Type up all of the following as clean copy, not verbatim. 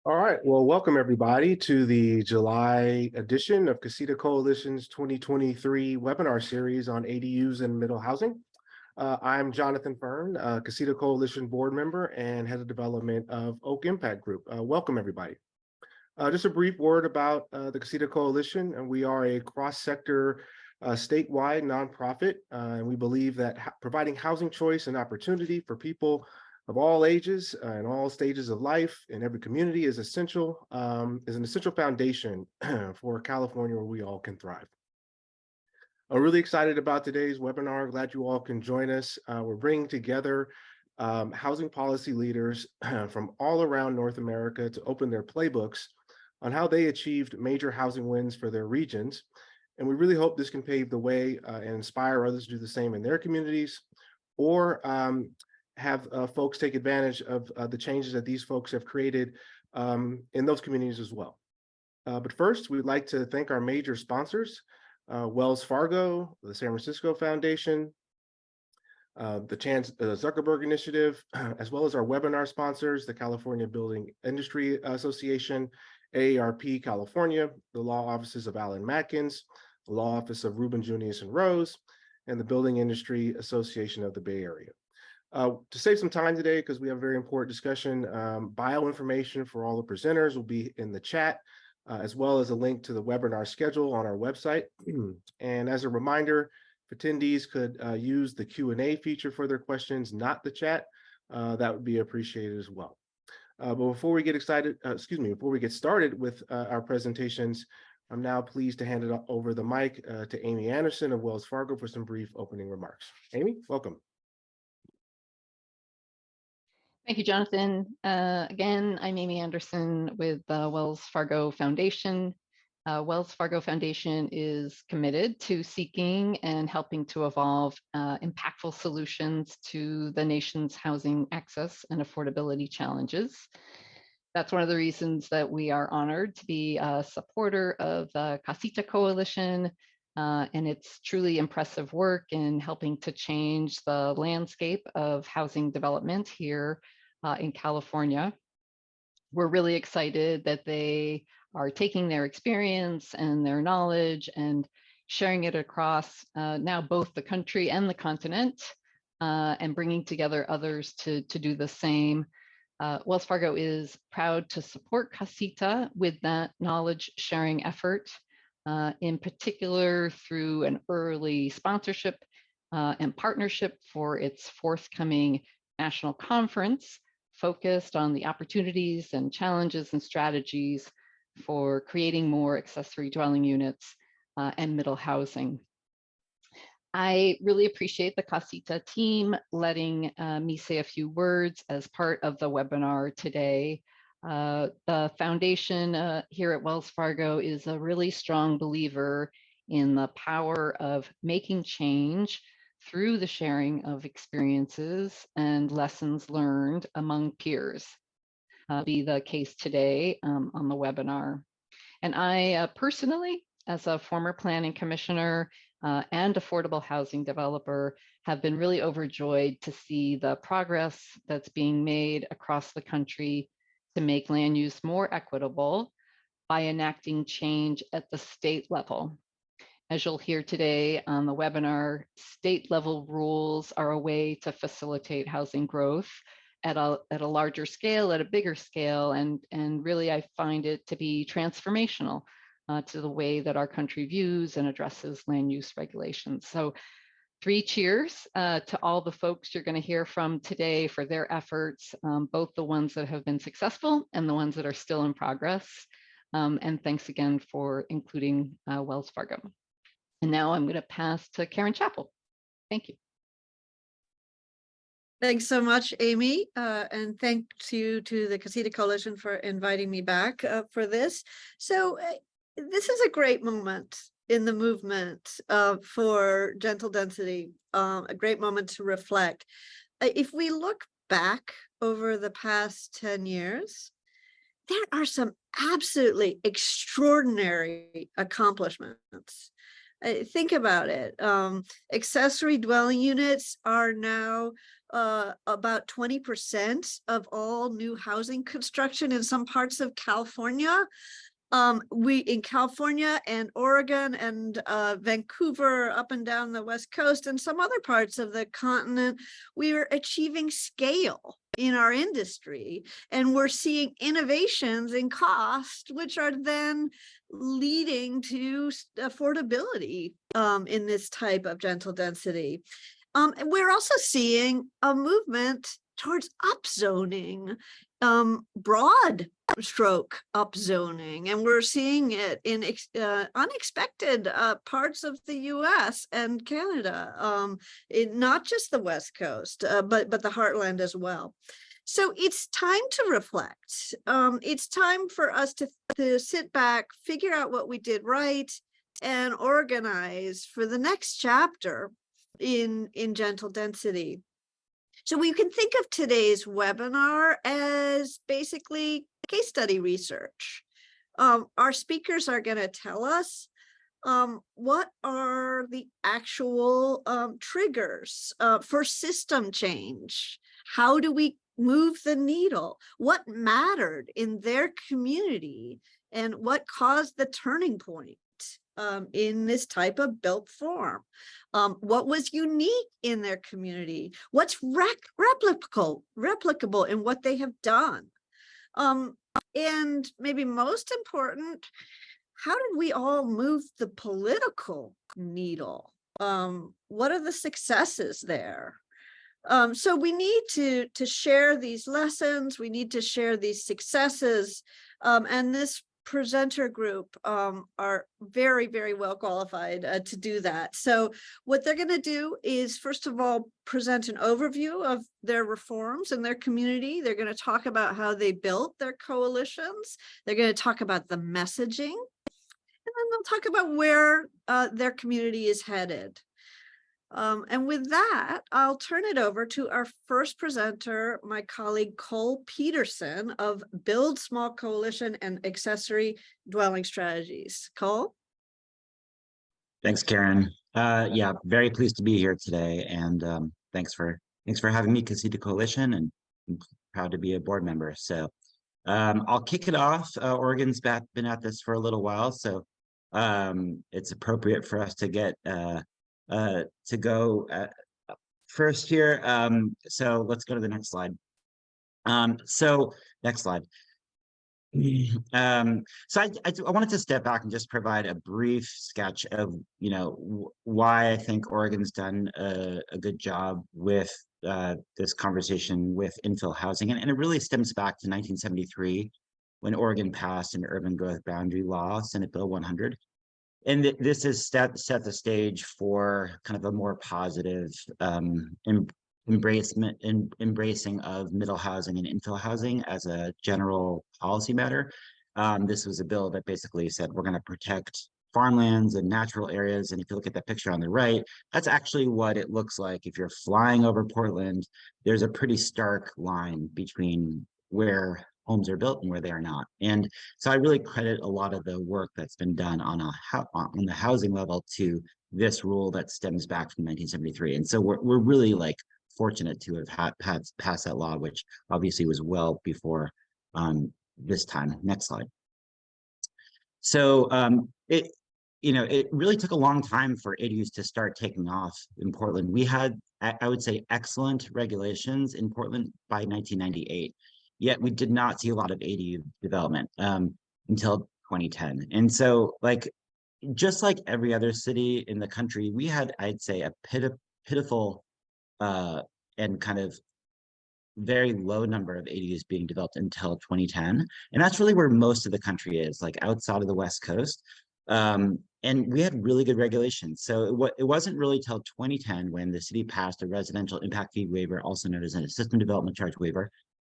All right, well, welcome everybody to the July edition of Casita Coalition's 2023 webinar series on ADUs and middle housing. I'm Jonathan Fern, Casita Coalition board member and head of development of Oak Impact Group. Welcome everybody. Just a brief word about the Casita Coalition. And we are a cross-sector statewide nonprofit, and we believe that providing housing choice and opportunity for people of all ages and all stages of life in every community is an essential foundation for California where we all can thrive. I'm really excited about today's webinar. Glad you all can join us. We're bringing together housing policy leaders from all around North America to open their playbooks on how they achieved major housing wins for their regions. And we really hope this can pave the way and inspire others to do the same in their communities, or have folks take advantage of the changes that these folks have created in those communities as well. But first, we'd like to thank our major sponsors, Wells Fargo, the San Francisco Foundation, the Zuckerberg Initiative, as well as our webinar sponsors, the California Building Industry Association, AARP California, the law offices of Alan Matkins, the law office of Ruben Junius and Rose, and the Building Industry Association of the Bay Area. To save some time today, because we have a very important discussion, bio information for all the presenters will be in the chat, as well as a link to the webinar schedule on our website. And as a reminder, if attendees could use the Q&A feature for their questions, not the chat, that would be appreciated as well. But before we get started with our presentations, I'm now pleased to hand it over the mic to Amy Anderson of Wells Fargo for some brief opening remarks. Amy, welcome. Thank you, Jonathan. Again, I'm Amy Anderson with the Wells Fargo Foundation. Wells Fargo Foundation is committed to seeking and helping to evolve impactful solutions to the nation's housing access and affordability challenges. That's one of the reasons that we are honored to be a supporter of the Casita Coalition and its truly impressive work in helping to change the landscape of housing development here in California. We're really excited that they are taking their experience and their knowledge and sharing it across now both the country and the continent, and bringing together others to do the same. Wells Fargo is proud to support Casita with that knowledge sharing effort, in particular through an early sponsorship and partnership for its forthcoming national conference focused on the opportunities and challenges and strategies for creating more accessory dwelling units and middle housing. I really appreciate the Casita team letting me say a few words as part of the webinar today. The foundation here at Wells Fargo is a really strong believer in the power of making change through the sharing of experiences and lessons learned among peers. Be the case today on the webinar. And I personally, as a former planning commissioner and affordable housing developer, have been really overjoyed to see the progress that's being made across the country to make land use more equitable by enacting change at the state level. As you'll hear today on the webinar, state level rules are a way to facilitate housing growth at a larger scale, at a bigger scale, and really I find it to be transformational to the way that our country views and addresses land use regulations. So 3 cheers to all the folks you're going to hear from today for their efforts, both the ones that have been successful and the ones that are still in progress. And thanks again for including Wells Fargo. And now I'm going to pass to Karen Chappell. Thank you. Thanks so much, Amy. And thanks you to the Casita Coalition for inviting me back for this. So this is a great moment in the movement for gentle density, a great moment to reflect. If we look back over the past 10 years, there are some absolutely extraordinary accomplishments. Think about it. Accessory dwelling units are now about 20% of all new housing construction in some parts of California. We in California and Oregon and Vancouver, up and down the West Coast and some other parts of the continent, we are achieving scale in our industry, and we're seeing innovations in cost, which are then leading to affordability in this type of gentle density. And we're also seeing a movement towards upzoning, broad stroke upzoning, and we're seeing it in unexpected parts of the US and Canada, not just the West Coast, but the heartland as well. So it's time to reflect. It's time for us to sit back, figure out what we did right, and organize for the next chapter in gentle density. So we can think of today's webinar as basically case study research. Our speakers are going to tell us what are the actual triggers for system change. How do we move the needle? What mattered in their community and what caused the turning point in this type of built form? What was unique in their community? What's replicable in what they have done? And maybe most important, how did we all move the political needle? What are the successes there? So we need to share these lessons. We need to share these successes. And this presenter group are very, very well qualified to do that. So what they're going to do is, first of all, present an overview of their reforms in their community. They're going to talk about how they built their coalitions. They're going to talk about the messaging, and then they'll talk about where their community is headed. And with that, I'll turn it over to our first presenter, my colleague Cole Peterson of Build Small Coalition and Accessory Dwelling Strategies. Cole? Thanks, Karen. Yeah, very pleased to be here today, and thanks for having me, Casita Coalition, and I'm proud to be a board member. So I'll kick it off. Oregon's been at this for a little while, so it's appropriate for us to get to go first here. So let's go to the next slide. So next slide. So I wanted to step back and just provide a brief sketch of, why I think Oregon's done a good job with this conversation with infill housing. And it really stems back to 1973 when Oregon passed an urban growth boundary law, Senate Bill 100. And this has set the stage for kind of a more positive embracing of middle housing and infill housing as a general policy matter. This was a bill that basically said we're going to protect farmlands and natural areas. And if you look at that picture on the right, that's actually what it looks like. If you're flying over Portland, there's a pretty stark line between where homes are built and where they are not. And so I really credit a lot of the work that's been done on the housing level to this rule that stems back from 1973. And so we're really fortunate to have passed that law, which obviously was well before this time. Next slide. So it really took a long time for ADUs to start taking off in Portland. We had, I would say, excellent regulations in Portland by 1998. Yet we did not see a lot of ADU development until 2010. And so, just like every other city in the country, we had, I'd say, a pitiful and kind of very low number of ADUs being developed until 2010. And that's really where most of the country is, outside of the West Coast. And we had really good regulations. So it wasn't really till 2010 when the city passed a residential impact fee waiver, also known as a system development charge waiver.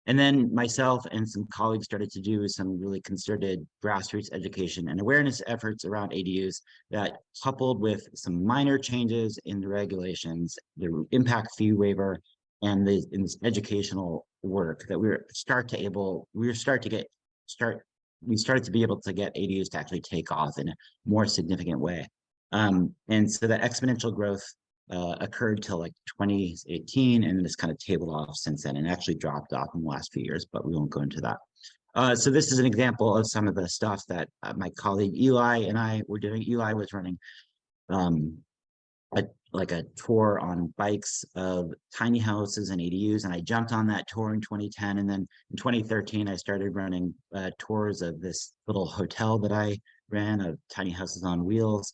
And then myself and some colleagues started to do some really concerted grassroots education and awareness efforts around ADUs that, coupled with some minor changes in the regulations, the impact fee waiver, and this educational work, that we started to be able to get ADUs to actually take off in a more significant way. And so the exponential growth occurred till like 2018, and it's kind of tabled off since then and actually dropped off in the last few years, but we won't go into that. So this is an example of some of the stuff that my colleague Eli and I were doing. Eli was running like a tour on bikes of tiny houses and ADUs, and I jumped on that tour in 2010, and then in 2013 I started running tours of this little hotel that I ran of tiny houses on wheels.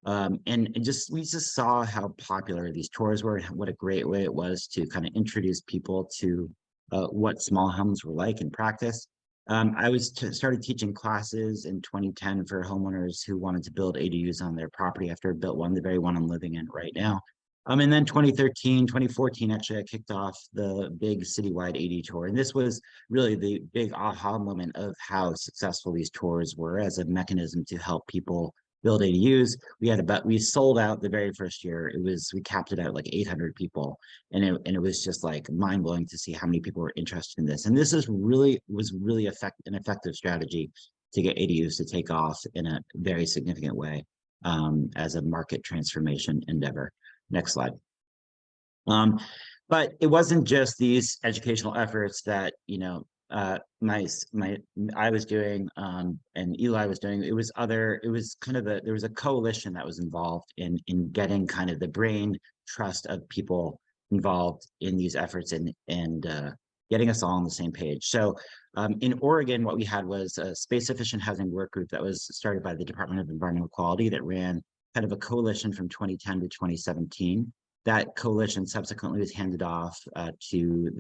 And we just saw how popular these tours were, and what a great way it was to kind of introduce people to what small homes were like in practice. I started teaching classes in 2010 for homeowners who wanted to build ADUs on their property after I built one, the very one I'm living in right now. And then 2014, actually, I kicked off the big citywide ADU tour. And this was really the big aha moment of how successful these tours were as a mechanism to help people build ADUs. We sold out the very first year. We capped it at like 800 people. And it was just like mind blowing to see how many people were interested in this. And this was really an effective strategy to get ADUs to take off in a very significant way as a market transformation endeavor. Next slide. But it wasn't just these educational efforts that, I was doing and Eli was doing. There was a coalition that was involved in getting kind of the brain trust of people involved in these efforts and getting us all on the same page. So in Oregon, what we had was a space efficient housing work group that was started by the Department of Environmental Quality that ran kind of a coalition from 2010 to 2017. That coalition subsequently was handed off to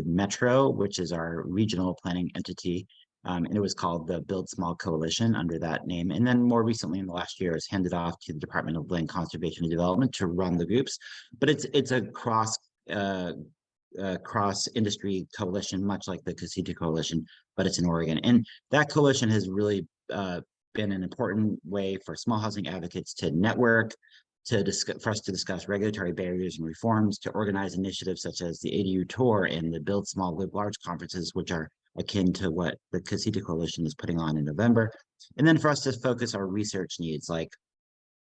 Metro, which is our regional planning entity, and it was called the Build Small Coalition under that name. And then more recently, in the last year, it's handed off to the Department of Land Conservation and Development to run the groups. But it's a cross industry coalition, much like the Casita Coalition, but it's in Oregon. And that coalition has really been an important way for small housing advocates to network, for us to discuss regulatory barriers and reforms, to organize initiatives such as the ADU Tour and the Build Small, Live Large conferences, which are akin to what the Casita Coalition is putting on in November. And then for us to focus our research needs, like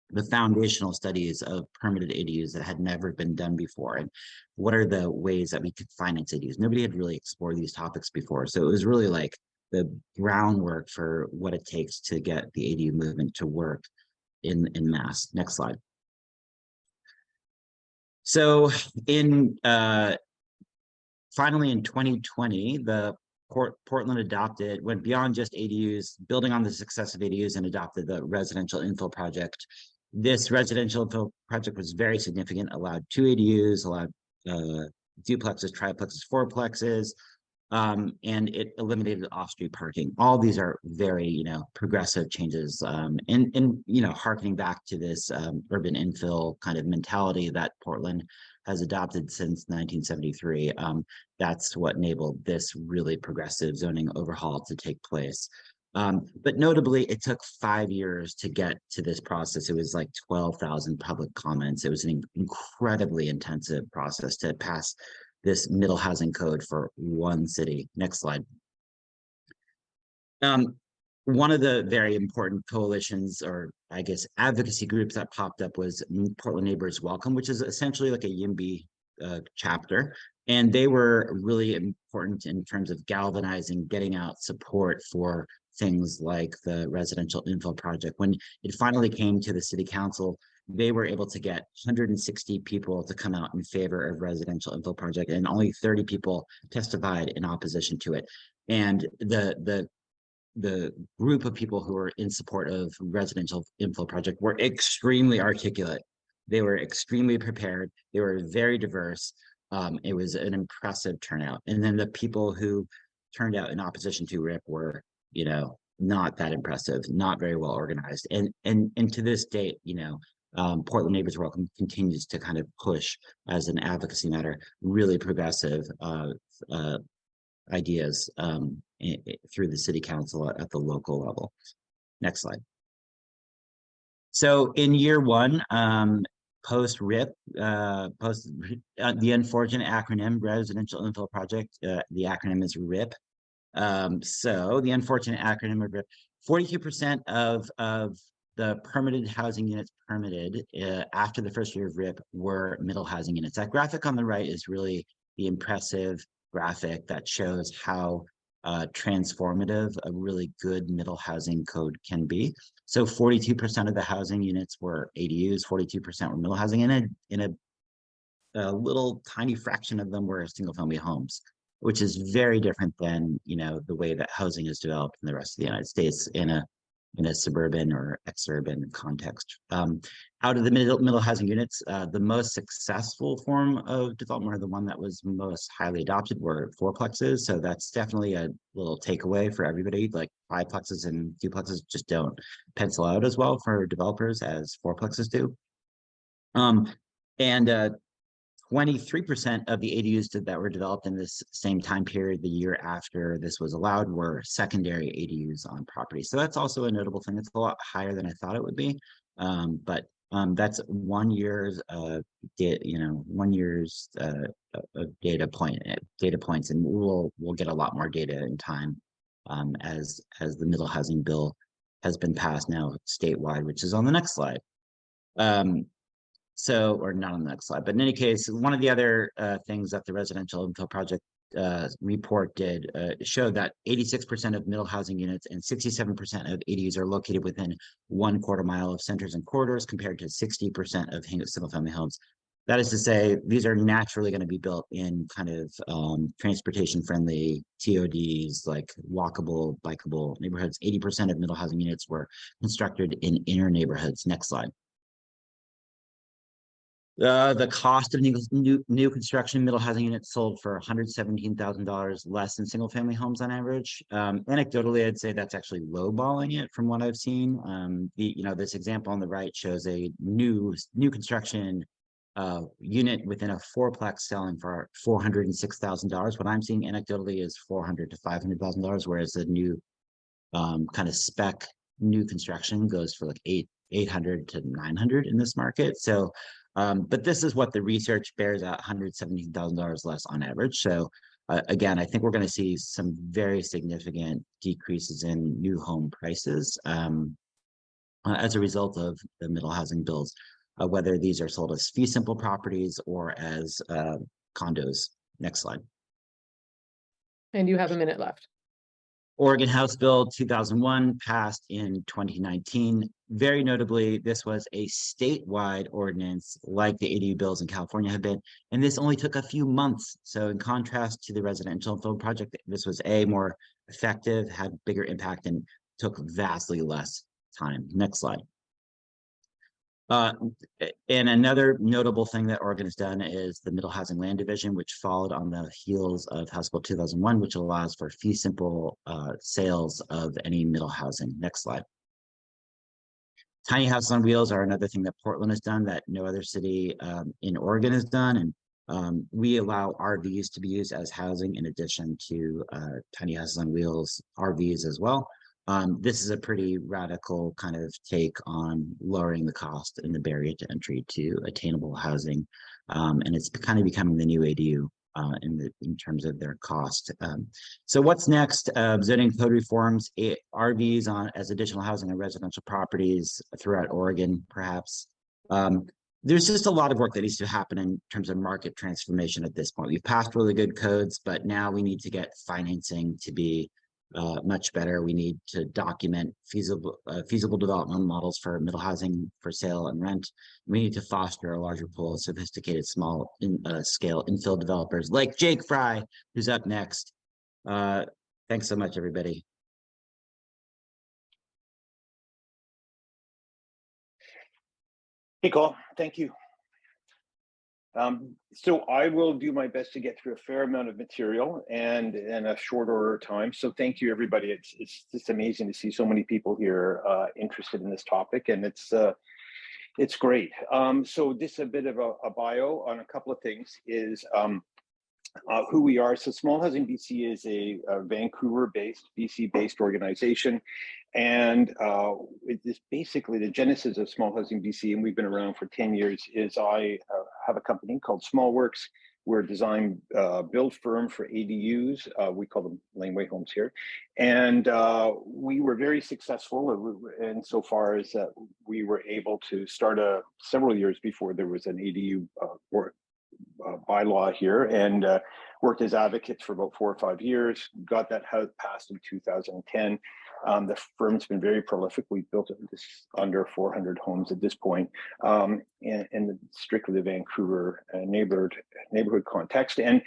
the foundational studies of permitted ADUs that had never been done before, and what are the ways that we could finance ADUs. Nobody had really explored these topics before. So it was really like the groundwork for what it takes to get the ADU movement to work in mass. Next slide. So finally in 2020, the Portland went beyond just ADUs, building on the success of ADUs, and adopted the residential infill project. This residential infill project was very significant, allowed 2 ADUs, allowed duplexes, triplexes, fourplexes, and it eliminated off-street parking. All these are very, progressive changes, and harkening back to this urban infill kind of mentality that Portland has adopted since 1973. That's what enabled this really progressive zoning overhaul to take place. But notably, it took 5 years to get to this process. It was like 12,000 public comments. It was an incredibly intensive process to pass this middle housing code for one city. Next slide. One of the very important coalitions, or I guess advocacy groups that popped up, was Portland Neighbors Welcome, which is essentially like a YIMBY chapter. And they were really important in terms of galvanizing, getting out support for things like the residential infill project. When it finally came to the city council, they were able to get 160 people to come out in favor of residential infill project, and only 30 people testified in opposition to it. And the group of people who were in support of residential infill project were extremely articulate. They were extremely prepared. They were very diverse. It was an impressive turnout. And then the people who turned out in opposition to RIP were, not that impressive, not very well organized. And to this date, Portland Neighbors Welcome continues to kind of push, as an advocacy matter, really progressive ideas through the city council at the local level. Next slide. So in year one, post-RIP, post the unfortunate acronym, Residential Infill Project, the acronym is RIP. So the unfortunate acronym of RIP, 42% of the permitted housing units permitted after the first year of RIP were middle housing units. That graphic on the right is really the impressive graphic that shows how transformative a really good middle housing code can be. So 42% of the housing units were ADUs, 42% were middle housing, and a little tiny fraction of them were single family homes, which is very different than, you know, the way that housing is developed in the rest of the United States in a suburban or exurban context. Out of the middle housing units, the most successful form of development, or the one that was most highly adopted, were fourplexes. So that's definitely a little takeaway for everybody. Like fiveplexes and duplexes just don't pencil out as well for developers as fourplexes do. And 23% of the ADUs that were developed in this same time period, the year after this was allowed, were secondary ADUs on property. So that's also a notable thing. It's a lot higher than I thought it would be, but that's 1 year's, 1 year's data points, and we'll get a lot more data in time as the middle housing bill has been passed now statewide, which is on the next slide. Or not on the next slide, but in any case, one of the other things that the Residential Infill Project report did showed that 86% of middle housing units and 67% of ADUs are located within 1/4 mile of centers and corridors, compared to 60% of single family homes. That is to say, these are naturally going to be built in kind of transportation friendly TODs, like walkable, bikeable neighborhoods. 80% of middle housing units were constructed in inner neighborhoods. Next slide. The cost of new construction middle housing units sold for $117,000 less than single family homes on average. Anecdotally, I'd say that's actually lowballing it from what I've seen. This example on the right shows a new construction unit within a fourplex selling for $406,000. What I'm seeing anecdotally is $400,000 to $500,000, whereas the new kind of spec new construction goes for like $800,000 to $900,000 in this market. So. But this is what the research bears out, $117,000 less on average. So again, I think we're going to see some very significant decreases in new home prices as a result of the middle housing bills, whether these are sold as fee simple properties or as condos. Next slide. And you have a minute left. Oregon House Bill 2001 passed in 2019. Very notably, this was a statewide ordinance like the ADU bills in California have been, and this only took a few months. So in contrast to the Residential Infill Project, this was more effective, had bigger impact, and took vastly less time. Next slide. And another notable thing that Oregon has done is the Middle Housing Land Division, which followed on the heels of House Bill 2001, which allows for fee simple sales of any middle housing. Next slide. Tiny houses on wheels are another thing that Portland has done that no other city in Oregon has done. And we allow RVs to be used as housing in addition to tiny houses on wheels, RVs as well. This is a pretty radical kind of take on lowering the cost and the barrier to entry to attainable housing. And it's kind of becoming the new ADU in terms of their cost. So what's next? Zoning code reforms, RVs as additional housing on residential properties throughout Oregon, perhaps. There's just a lot of work that needs to happen in terms of market transformation at this point. We've passed really good codes, but now we need to get financing to be much better. We need to document feasible development models for middle housing for sale and rent. We need to foster a larger pool of sophisticated small scale infill developers like Jake Fry, who's up next. Thanks so much, everybody. Hey, Cole, thank you. So I will do my best to get through a fair amount of material and in a short order of time. So thank you, everybody. It's just amazing to see so many people here interested in this topic, and it's great. So just a bit of a bio on a couple of things is who we are. So Small Housing BC is a Vancouver-based, BC-based organization. And it is basically the genesis of Small Housing BC, and we've been around for 10 years, is I have a company called SmallWorks, We're a design build firm for ADUs. We call them laneway homes here. And we were very successful insofar as that we were able to start several years before there was an ADU bylaw here, and worked as advocates for about 4 or 5 years, got that house passed in 2010. The firm's been very prolific. We've built under 400 homes at this point in strictly the Vancouver neighborhood context. And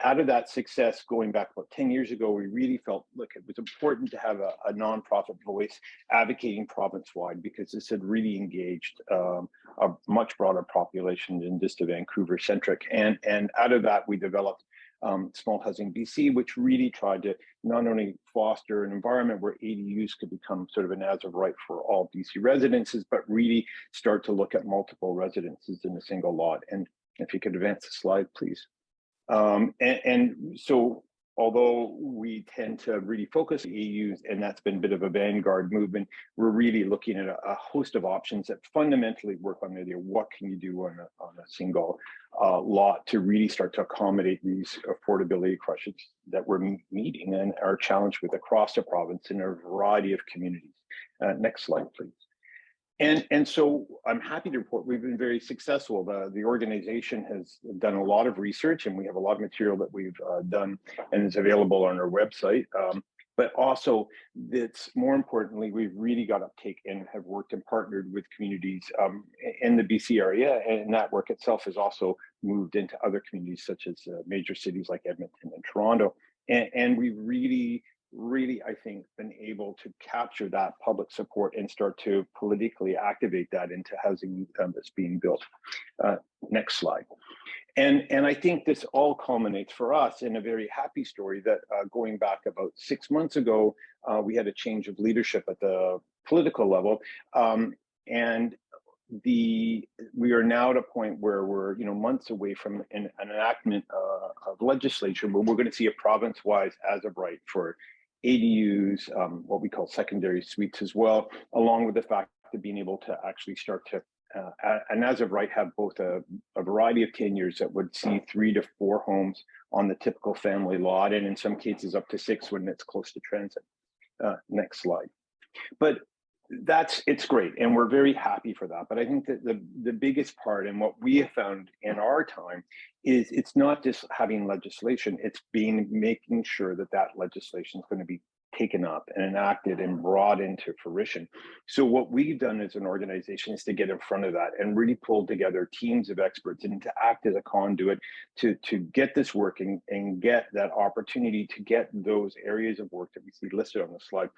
out of that success, going back about 10 years ago, we really felt like it was important to have a nonprofit voice advocating province-wide, because this had really engaged a much broader population than just a Vancouver-centric. And out of that, we developed Small Housing BC, which really tried to not only foster an environment where ADUs could become sort of an as of right for all BC residences, but really start to look at multiple residences in a single lot. And if you could advance the slide, please. And so, although we tend to really focus on ADUs, and that's been a bit of a vanguard movement, we're really looking at a host of options that fundamentally work on the idea, what can you do on a single lot to really start to accommodate these affordability questions that we're meeting and are challenged with across the province in a variety of communities. Next slide, please. And so I'm happy to report we've been very successful. The organization has done a lot of research, and we have a lot of material that we've done and is available on our website. But also, it's more importantly, we've really got uptake and have worked and partnered with communities in the BC area, and that work itself has also moved into other communities such as major cities like Edmonton and Toronto. And we really, I think, been able to capture that public support and start to politically activate that into housing that's being built. Next slide. And I think this all culminates for us in a very happy story that going back about 6 months ago, we had a change of leadership at the political level. And we are now at a point where we're months away from an enactment of legislation where we're going to see a province-wide as of right for ADUs, what we call secondary suites as well, along with the fact of being able to actually start to and as of right have both a variety of tenures that would see 3 to 4 homes on the typical family lot, and in some cases up to 6 when it's close to transit. Next slide. But it's great, and we're very happy for that. But I think that the biggest part, and what we have found in our time, is it's not just having legislation, it's making sure that that legislation is going to be taken up and enacted and brought into fruition. So what we've done as an organization is to get in front of that and really pull together teams of experts and to act as a conduit to get this working and get that opportunity to get those areas of work that we see listed on the slide,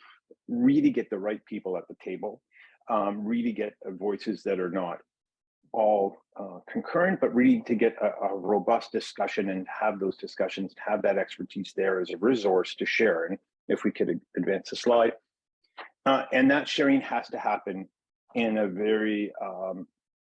really get the right people at the table, really get voices that are not all concurrent, but really to get a robust discussion and have those discussions, have that expertise there as a resource to share. And if we could advance the slide. And that sharing has to happen in a very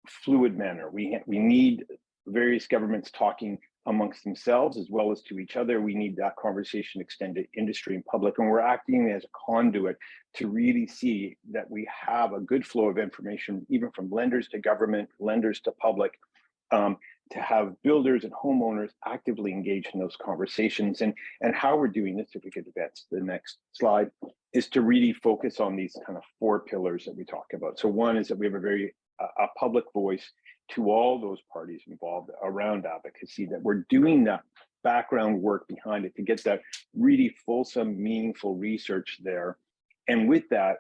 fluid manner. We need various governments talking amongst themselves as well as to each other. We need that conversation extended industry and public, and we're acting as a conduit to really see that we have a good flow of information, even from lenders to government, lenders to public, to have builders and homeowners actively engaged in those conversations. And how we're doing this, if we could advance to the next slide, is to really focus on these kind of 4 pillars that we talk about. So one is that we have a public voice to all those parties involved around advocacy, that we're doing that background work behind it to get that really fulsome, meaningful research there. And with that,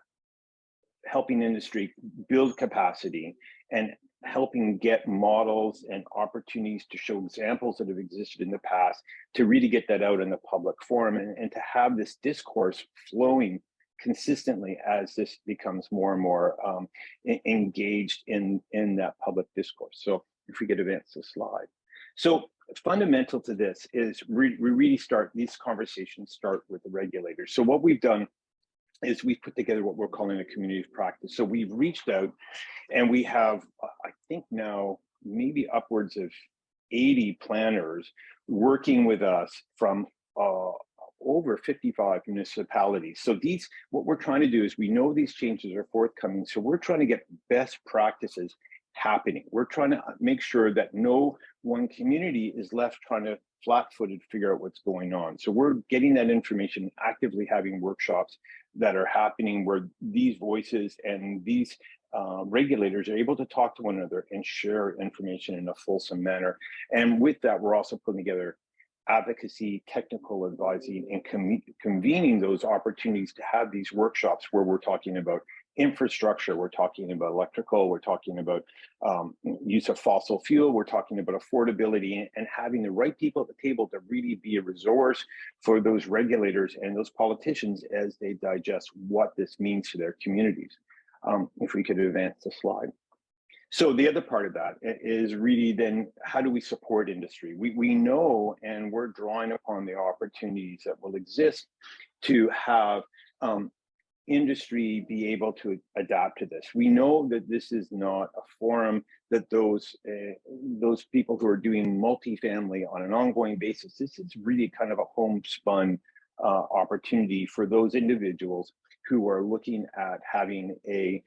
helping industry build capacity and helping get models and opportunities to show examples that have existed in the past to really get that out in the public forum and to have this discourse flowing consistently as this becomes more and more engaged in that public discourse. So if we could advance the slide. So fundamental to this is we really start, these conversations start with the regulators. So what we've done is we've put together what we're calling a community of practice. So we've reached out and we have, I think now, maybe upwards of 80 planners working with us from over 55 municipalities. So what we're trying to do is we know these changes are forthcoming. So we're trying to get best practices. happening. We're trying to make sure that no one community is left trying to flat-footed figure out what's going on. So we're getting that information, actively having workshops that are happening where these voices and these regulators are able to talk to one another and share information in a fulsome manner. And with that, we're also putting together advocacy, technical advising, and convening those opportunities to have these workshops where we're talking about infrastructure, we're talking about electrical, we're talking about use of fossil fuel, we're talking about affordability, and having the right people at the table to really be a resource for those regulators and those politicians as they digest what this means to their communities. If we could advance the slide. So the other part of that is really then how do we support industry? We know, and we're drawing upon the opportunities that will exist to have industry be able to adapt to this. We know that this is not a forum that those people who are doing multifamily on an ongoing basis, this is really kind of a homespun opportunity for those individuals who are looking at having a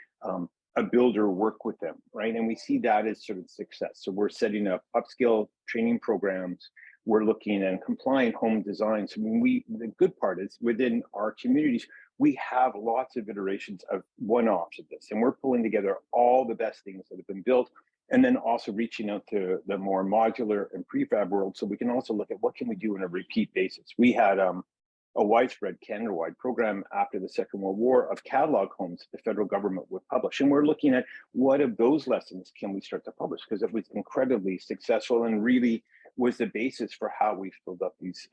builder work with them, right? And we see that as sort of success. So we're setting up upskill training programs. We're looking at compliant home design. So the good part is within our communities, we have lots of iterations of one-offs of this, and we're pulling together all the best things that have been built, and then also reaching out to the more modular and prefab world, so we can also look at what can we do on a repeat basis. We had a widespread Canada-wide program after the Second World War of catalog homes that the federal government would publish. And we're looking at what of those lessons can we start to publish, because it was incredibly successful and really was the basis for how we filled up these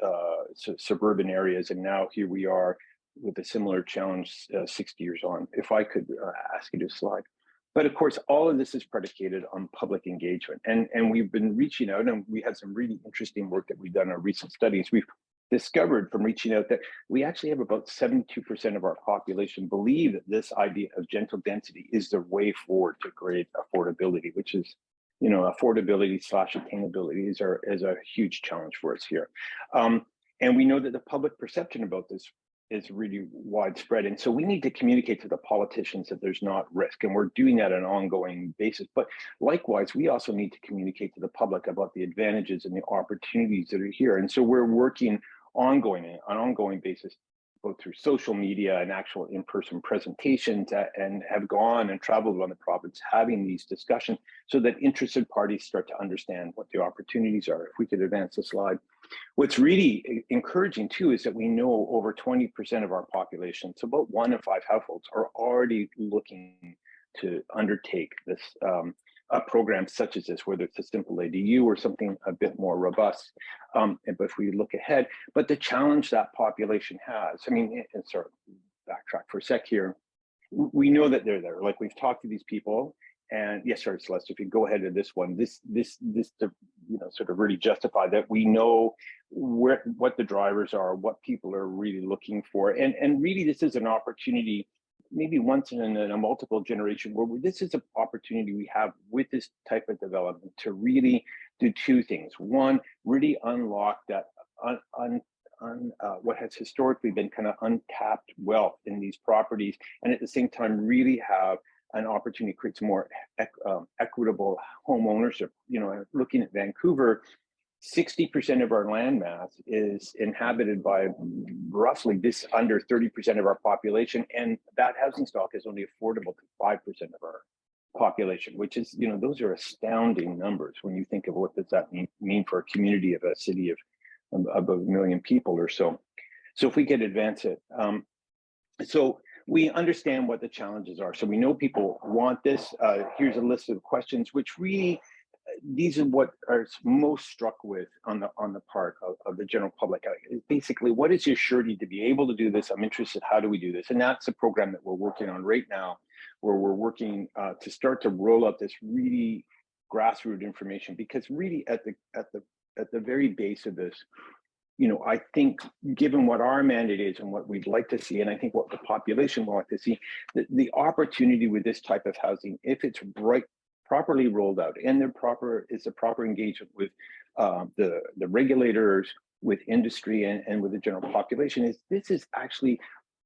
suburban areas. And now here we are with a similar challenge 60 years on. If I could ask you to slide. But of course, all of this is predicated on public engagement. And we've been reaching out, and we had some really interesting work that we've done in our recent studies. We've discovered from reaching out that we actually have about 72% of our population believe that this idea of gentle density is the way forward to create affordability, which is, you know, affordability / attainability is a huge challenge for us here. And we know that the public perception about this is really widespread. And so we need to communicate to the politicians that there's not risk, and we're doing that on an ongoing basis. But likewise, we also need to communicate to the public about the advantages and the opportunities that are here. And so we're working on an ongoing basis, both through social media and actual in-person presentations, and have gone and traveled around the province having these discussions so that interested parties start to understand what the opportunities are. If we could advance the slide. What's really encouraging too is that we know over 20% of our population, so about 1 in 5 households, are already looking to undertake this a program such as this, whether it's a simple ADU or something a bit more robust. But if we look ahead, but the challenge that population has, I mean, and sort of backtrack for a sec here, we know that they're there. Like, we've talked to these people, and yes, sorry, Celeste, if you go ahead to this one, this you know, sort of really justify that we know what the drivers are, what people are really looking for, and really this is an opportunity, maybe once in a multiple generation, where this is an opportunity we have with this type of development to really do two things. One, really unlock that what has historically been kind of untapped wealth in these properties, and at the same time really have an opportunity to create some more equitable home ownership. You know, looking at Vancouver, 60% of our land mass is inhabited by roughly this under 30% of our population, and that housing stock is only affordable to 5% of our population, which is, you know, those are astounding numbers when you think of what does that mean for a community of a city of about 1 million people or so. So if we could advance it. So we understand what the challenges are. So we know people want this. Here's a list of questions, which really, these are what are most struck with on the part of the general public. Basically, what is your surety to be able to do this? I'm interested, how do we do this? And that's a program that we're working on right now, where we're working to start to roll out this really grassroots information, because really at the very base of this, you know, I think given what our mandate is and what we'd like to see, and I think what the population would like to see, the opportunity with this type of housing, if it's properly rolled out, and the proper engagement with the regulators, with industry, and with the general population, this is actually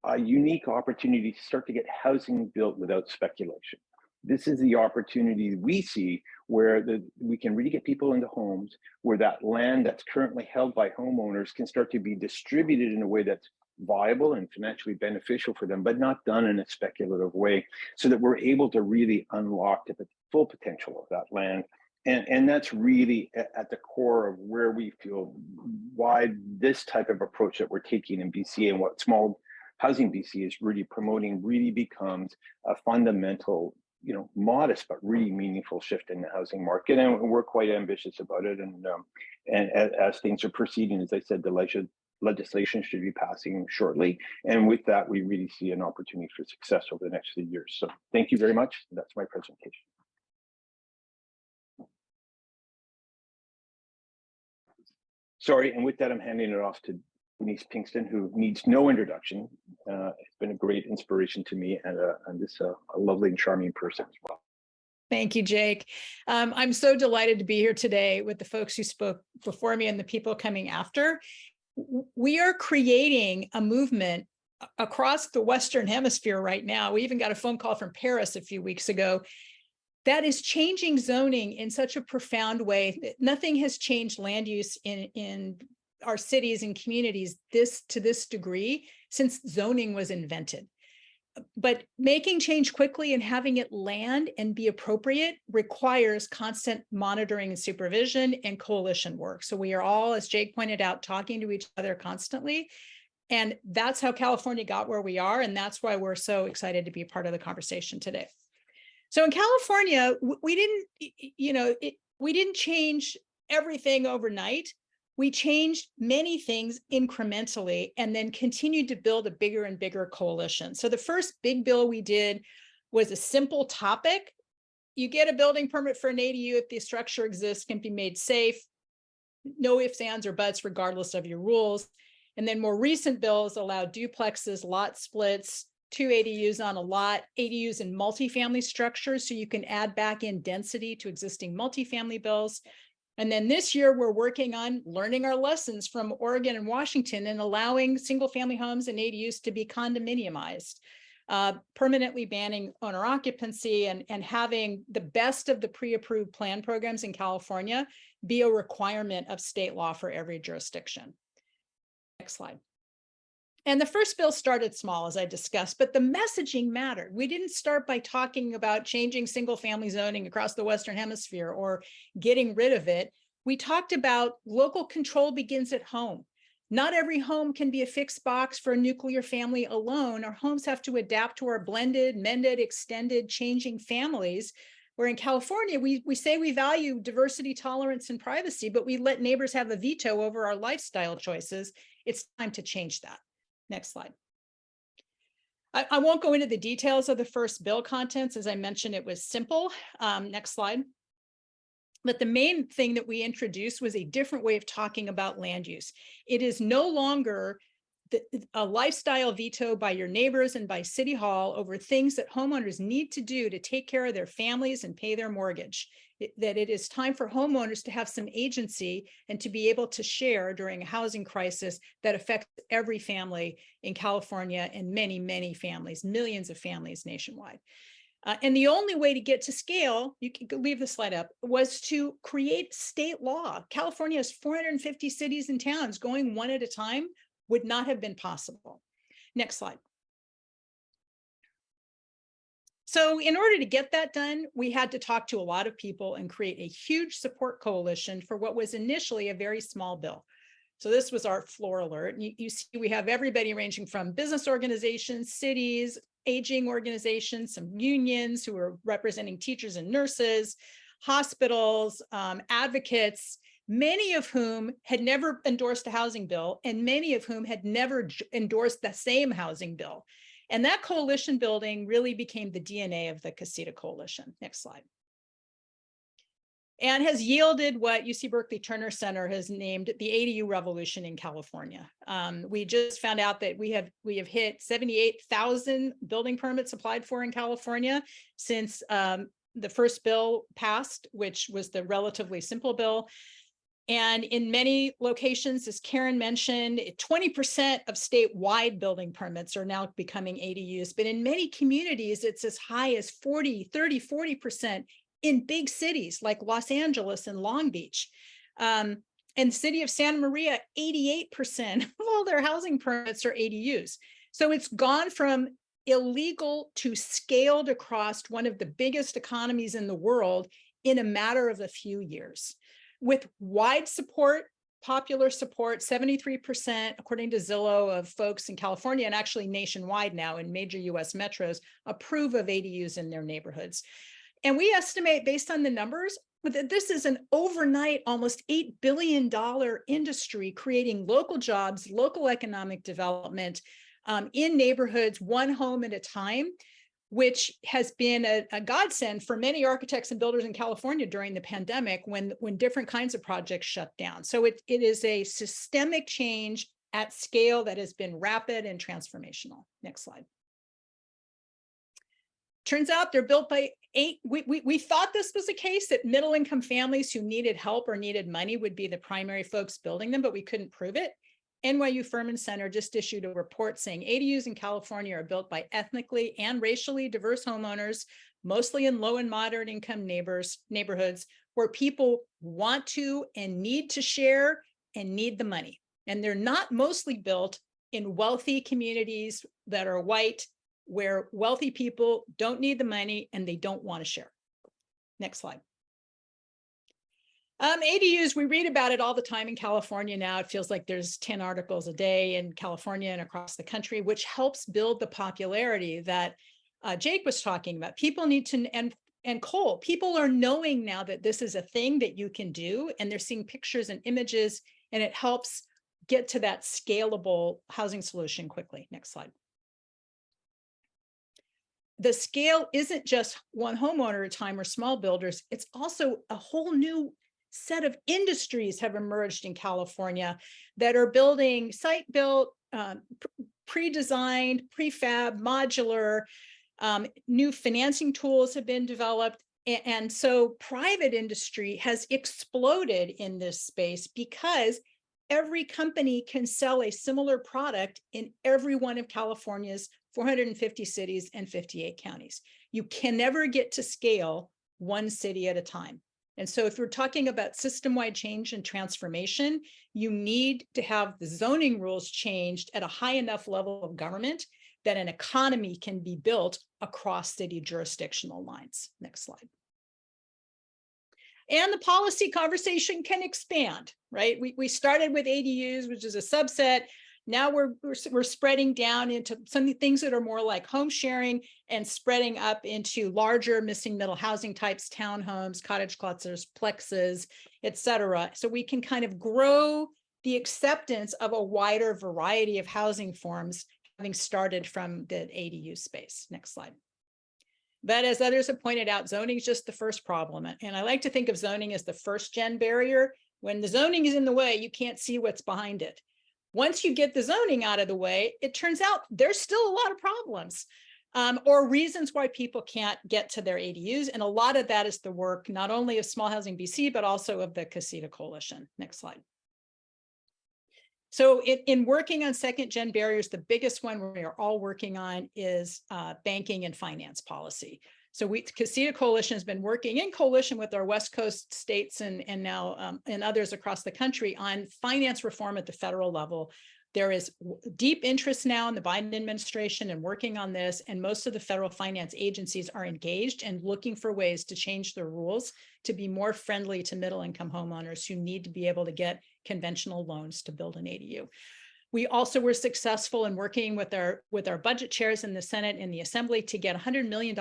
a unique opportunity to start to get housing built without speculation. this is the opportunity we see where we can really get people into homes, where that land that's currently held by homeowners can start to be distributed in a way that's viable and financially beneficial for them, but not done in a speculative way, so that we're able to really unlock the full potential of that land. And that's really at the core of where we feel why this type of approach that we're taking in BC and what Small Housing BC is really promoting really becomes a fundamental, modest but really meaningful shift in the housing market. And we're quite ambitious about it. And as things are proceeding, as I said, the legislation should be passing shortly. And with that, we really see an opportunity for success over the next few years. So thank you very much. That's my presentation. Sorry, and with that, I'm handing it off to Denise Pinkston, who needs no introduction. It's been a great inspiration to me and this a lovely and charming person as well. Thank you, Jake. I'm so delighted to be here today with the folks who spoke before me and the people coming after. We are creating a movement across the Western Hemisphere right now. We even got a phone call from Paris a few weeks ago that is changing zoning in such a profound way. Nothing has changed land use in our cities and communities to this degree since zoning was invented. But making change quickly and having it land and be appropriate requires constant monitoring and supervision and coalition work. So we are all, as Jake pointed out, talking to each other constantly. And that's how California got where we are. And that's why we're so excited to be part of the conversation today. So in California, we didn't change everything overnight. We changed many things incrementally and then continued to build a bigger and bigger coalition. So the first big bill we did was a simple topic. You get a building permit for an ADU if the structure exists, can be made safe, no ifs, ands, or buts, regardless of your rules. And then more recent bills allow duplexes, lot splits, 2 ADUs on a lot, ADUs in multifamily structures, so you can add back in density to existing multifamily bills. And then this year, we're working on learning our lessons from Oregon and Washington and allowing single family homes and ADUs to be condominiumized, permanently banning owner occupancy and having the best of the pre-approved plan programs in California be a requirement of state law for every jurisdiction. Next slide. And the first bill started small, as I discussed, but the messaging mattered. We didn't start by talking about changing single family zoning across the Western Hemisphere or getting rid of it. We talked about local control begins at home. Not every home can be a fixed box for a nuclear family alone. Our homes have to adapt to our blended, mended, extended, changing families. Where in California, we say we value diversity, tolerance, and privacy, but we let neighbors have a veto over our lifestyle choices. It's time to change that. Next slide. I won't go into the details of the first bill contents. As I mentioned, it was simple. Next slide. But the main thing that we introduced was a different way of talking about land use. It is no longer a lifestyle veto by your neighbors and by City Hall over things that homeowners need to do to take care of their families and pay their mortgage. That it is time for homeowners to have some agency and to be able to share during a housing crisis that affects every family in California and many, many families, millions of families nationwide. And the only way to get to scale, you can leave the slide up, was to create state law. California has 450 cities and towns. Going one at a time would not have been possible. Next slide. So in order to get that done, we had to talk to a lot of people and create a huge support coalition for what was initially a very small bill. So this was our floor alert. And you see we have everybody ranging from business organizations, cities, aging organizations, some unions who are representing teachers and nurses, hospitals, advocates, many of whom had never endorsed a housing bill and many of whom had never endorsed the same housing bill. And that coalition building really became the DNA of the Casita Coalition. Next slide. And has yielded what UC Berkeley Turner Center has named the ADU revolution in California. We just found out that we have hit 78,000 building permits applied for in California since the first bill passed, which was the relatively simple bill. And in many locations, as Karen mentioned, 20% of statewide building permits are now becoming ADUs, but in many communities, it's as high as 40, 30, 40% in big cities like Los Angeles and Long Beach. And the city of Santa Maria, 88% of all their housing permits are ADUs. So it's gone from illegal to scaled across one of the biggest economies in the world in a matter of a few years. With wide support, popular support, 73%, according to Zillow, of folks in California, and actually nationwide now in major US metros, approve of ADUs in their neighborhoods. And we estimate, based on the numbers, that this is an overnight, almost $8 billion industry, creating local jobs, local economic development in neighborhoods, one home at a time, which has been a godsend for many architects and builders in California during the pandemic when different kinds of projects shut down. So it is a systemic change at scale that has been rapid and transformational. Next slide. Turns out they're built by we thought this was a case that middle income families who needed help or needed money would be the primary folks building them, but we couldn't prove it. NYU Furman Center just issued a report saying ADUs in California are built by ethnically and racially diverse homeowners, mostly in low and moderate income neighborhoods where people want to and need to share and need the money. And they're not mostly built in wealthy communities that are white, where wealthy people don't need the money and they don't want to share. Next slide. ADUs, we read about it all the time in California now. It feels like there's 10 articles a day in California and across the country, which helps build the popularity that Jake was talking about. People need to, and Cole, people are knowing now that this is a thing that you can do, and they're seeing pictures and images, and it helps get to that scalable housing solution quickly. Next slide. The scale isn't just one homeowner at a time or small builders, it's also a whole new set of industries have emerged in California that are building site-built, pre-designed, prefab, modular, new financing tools have been developed. And so private industry has exploded in this space because every company can sell a similar product in every one of California's 450 cities and 58 counties. You can never get to scale one city at a time. And so if we're talking about system-wide change and transformation, you need to have the zoning rules changed at a high enough level of government that an economy can be built across city jurisdictional lines. Next slide. And the policy conversation can expand, right? We started with ADUs, which is a subset. Now we're spreading down into some things that are more like home sharing and spreading up into larger missing middle housing types, townhomes, cottage clusters, plexes, et cetera. So we can kind of grow the acceptance of a wider variety of housing forms, having started from the ADU space. Next slide. But as others have pointed out, zoning is just the first problem. And I like to think of zoning as the first gen barrier. When the zoning is in the way, you can't see what's behind it. Once you get the zoning out of the way, it turns out there's still a lot of problems or reasons why people can't get to their ADUs. And a lot of that is the work not only of Small Housing BC, but also of the Casita Coalition. Next slide. So in working on second gen barriers, the biggest one we are all working on is banking and finance policy. So Casita Coalition has been working in coalition with our West Coast states and now and others across the country on finance reform at the federal level. There is deep interest now in the Biden administration and working on this, and most of the federal finance agencies are engaged and looking for ways to change their rules to be more friendly to middle income homeowners who need to be able to get conventional loans to build an ADU. We also were successful in working with our budget chairs in the Senate and the Assembly to get $100 million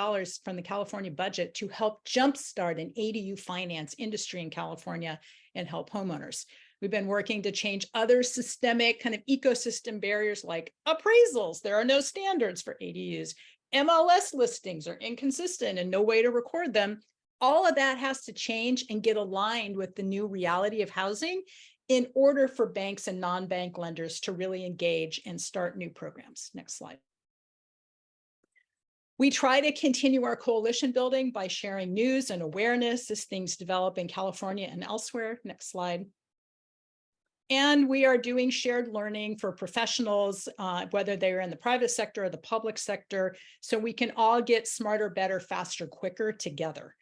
from the California budget to help jumpstart an ADU finance industry in California and help homeowners. We've been working to change other systemic kind of ecosystem barriers like appraisals. There are no standards for ADUs. MLS listings are inconsistent and no way to record them. All of that has to change and get aligned with the new reality of housing in order for banks and non-bank lenders to really engage and start new programs. Next slide. We try to continue our coalition building by sharing news and awareness as things develop in California and elsewhere. Next slide. And we are doing shared learning for professionals, whether they're in the private sector or the public sector, so we can all get smarter, better, faster, quicker together.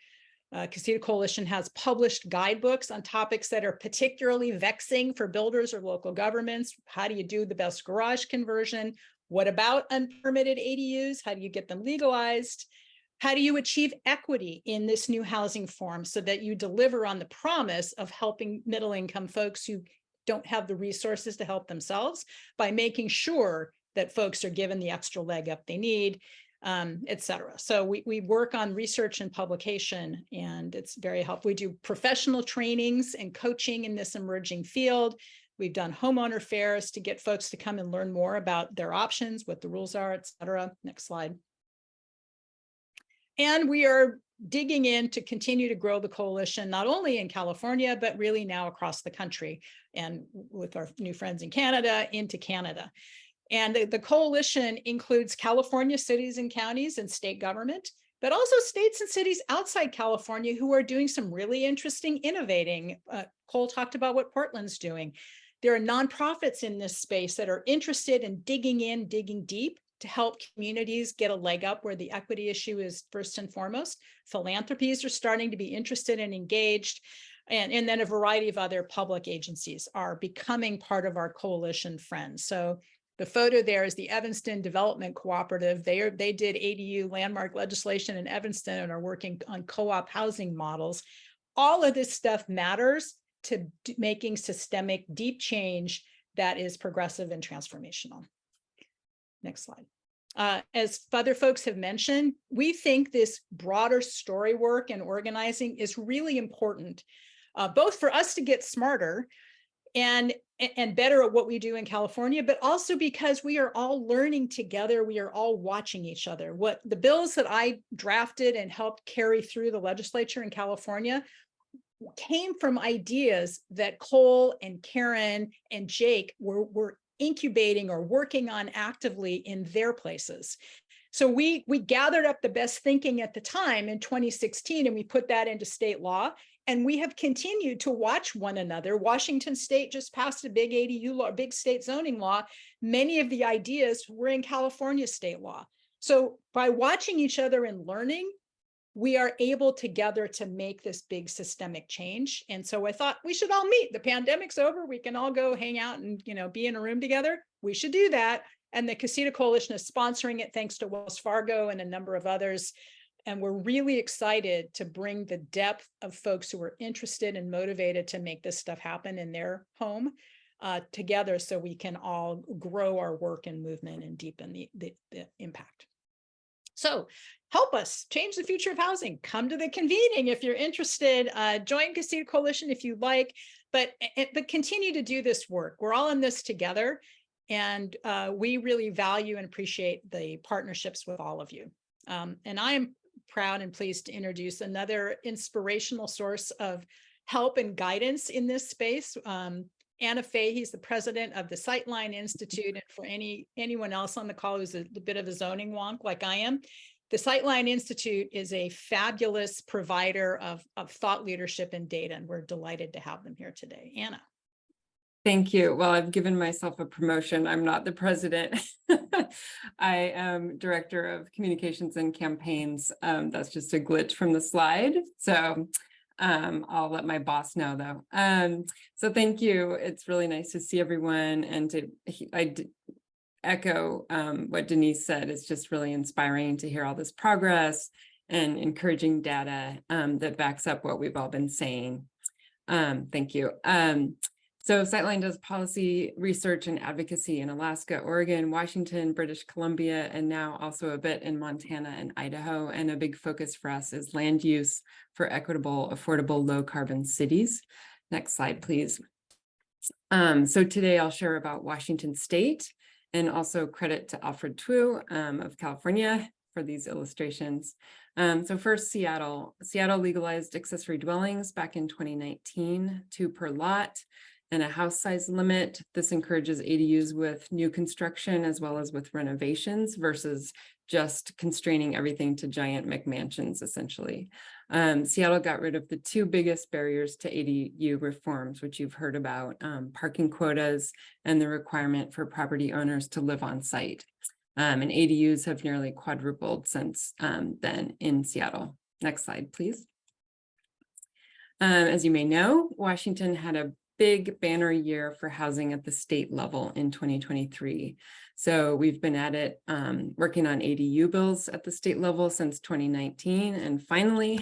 Casita Coalition has published guidebooks on topics that are particularly vexing for builders or local governments. How do you do the best garage conversion? What about unpermitted ADUs? How do you get them legalized? How do you achieve equity in this new housing form so that you deliver on the promise of helping middle-income folks who don't have the resources to help themselves by making sure that folks are given the extra leg up they need, et cetera. So we work on research and publication, and it's very helpful. We do professional trainings and coaching in this emerging field. We've done homeowner fairs to get folks to come and learn more about their options, what the rules are, et cetera. Next slide. And we are digging in to continue to grow the coalition, not only in California, but really now across the country, and with our new friends in Canada, into Canada. And the coalition includes California cities and counties and state government, but also states and cities outside California who are doing some really interesting innovating. Cole talked about what Portland's doing. There are nonprofits in this space that are interested in digging in, digging deep to help communities get a leg up where the equity issue is first and foremost. Philanthropies are starting to be interested and engaged. And then a variety of other public agencies are becoming part of our coalition friends. So the photo there is the Evanston Development Cooperative. They did ADU landmark legislation in Evanston and are working on co-op housing models. All of this stuff matters to making systemic deep change that is progressive and transformational. Next slide. As other folks have mentioned, we think this broader story work and organizing is really important, both for us to get smarter and better at what we do in California, but also because we are all learning together. We are all watching each other. What the bills that I drafted and helped carry through the legislature in California came from ideas that Cole and Karen and Jake were incubating or working on actively in their places. So we gathered up the best thinking at the time in 2016, and we put that into state law. And we have continued to watch one another. Washington State just passed a big ADU law, big state zoning law. Many of the ideas were in California state law. So by watching each other and learning, we are able together to make this big systemic change. And so I thought we should all meet. The pandemic's over. We can all go hang out and, be in a room together. We should do that. And the Casita Coalition is sponsoring it thanks to Wells Fargo and a number of others. And we're really excited to bring the depth of folks who are interested and motivated to make this stuff happen in their home together, so we can all grow our work and movement and deepen the impact. So help us change the future of housing. Come to the convening if you're interested. Join Casita Coalition if you'd like, but continue to do this work. We're all in this together, and we really value and appreciate the partnerships with all of you. And I am proud and pleased to introduce another inspirational source of help and guidance in this space. Anna Fay, he's the president of the Sightline Institute. And for anyone else on the call who's a bit of a zoning wonk like I am, the Sightline Institute is a fabulous provider of thought leadership and data, and we're delighted to have them here today. Anna. Thank you. Well, I've given myself a promotion. I'm not the president. I am director of communications and campaigns. That's just a glitch from the slide. So I'll let my boss know though. So thank you. It's really nice to see everyone, and I echo what Denise said. It's just really inspiring to hear all this progress and encouraging data that backs up what we've all been saying. Thank you. So Sightline does policy research and advocacy in Alaska, Oregon, Washington, British Columbia, and now also a bit in Montana and Idaho. And a big focus for us is land use for equitable, affordable, low carbon cities. Next slide, please. So today I'll share about Washington State, and also credit to Alfred Tu of California for these illustrations. So first, Seattle. Seattle legalized accessory dwellings back in 2019, 2 per lot. and a house size limit. This encourages ADUs with new construction as well as with renovations versus just constraining everything to giant McMansions, essentially. Seattle got rid of the two biggest barriers to ADU reforms, which you've heard about, parking quotas and the requirement for property owners to live on site. And ADUs have nearly quadrupled since then in Seattle. Next slide, please. As you may know, Washington had a big banner year for housing at the state level in 2023. So we've been at it working on ADU bills at the state level since 2019. And finally,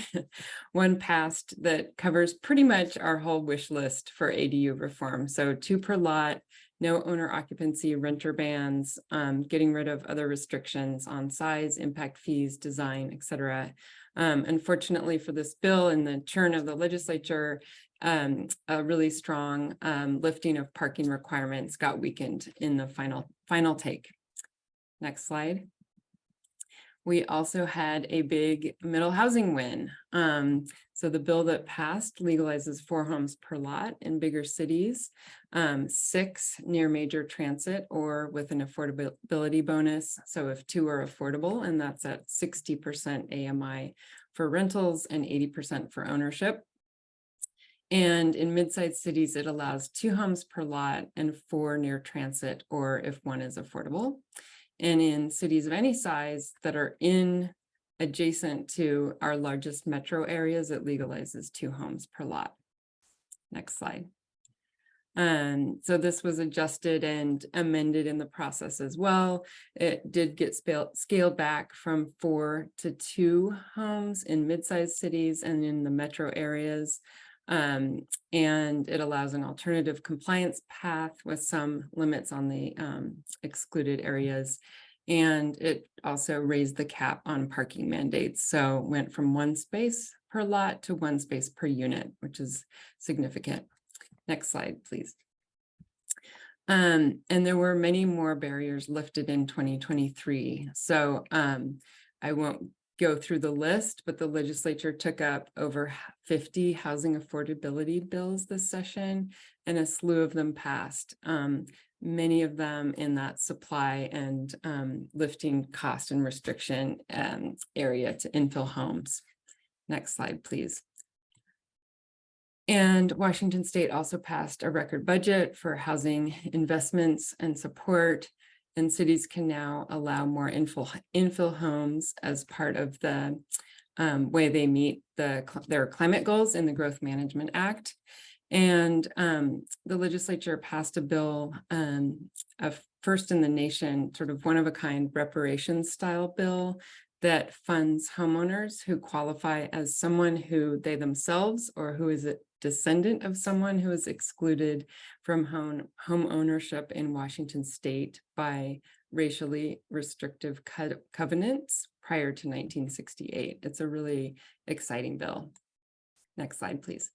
one passed that covers pretty much our whole wish list for ADU reform. So 2 per lot, no owner occupancy, renter bans, getting rid of other restrictions on size, impact fees, design, et cetera. Unfortunately for this bill in the churn of the legislature, a really strong lifting of parking requirements got weakened in the final take. Next slide. We also had a big middle housing win. So the bill that passed legalizes 4 homes per lot in bigger cities, 6 near major transit or with an affordability bonus. So if 2 are affordable, and that's at 60% AMI for rentals and 80% for ownership. And in mid-sized cities, it allows 2 homes per lot and 4 near transit, or if 1 is affordable. And in cities of any size that are adjacent to our largest metro areas, it legalizes 2 homes per lot. Next slide. So this was adjusted and amended in the process as well. It did get scaled back from 4 to 2 homes in mid-sized cities and in the metro areas. And it allows an alternative compliance path with some limits on the excluded areas. And it also raised the cap on parking mandates. So went from 1 space per lot to 1 space per unit, which is significant. Next slide, please. And there were many more barriers lifted in 2023. So I won't go through the list, but the legislature took up over 50 housing affordability bills this session, and a slew of them passed, many of them in that supply and lifting cost and restriction area to infill homes. Next slide, please. And Washington State also passed a record budget for housing investments and support. And cities can now allow more infill homes as part of the way they meet their climate goals in the Growth Management Act. And the legislature passed a bill, a first in the nation, sort of one-of-a-kind reparations style bill that funds homeowners who qualify as someone who they themselves or who is a descendant of someone who is excluded from home ownership in Washington State by racially restrictive covenants prior to 1968. It's a really exciting bill. Next slide, please.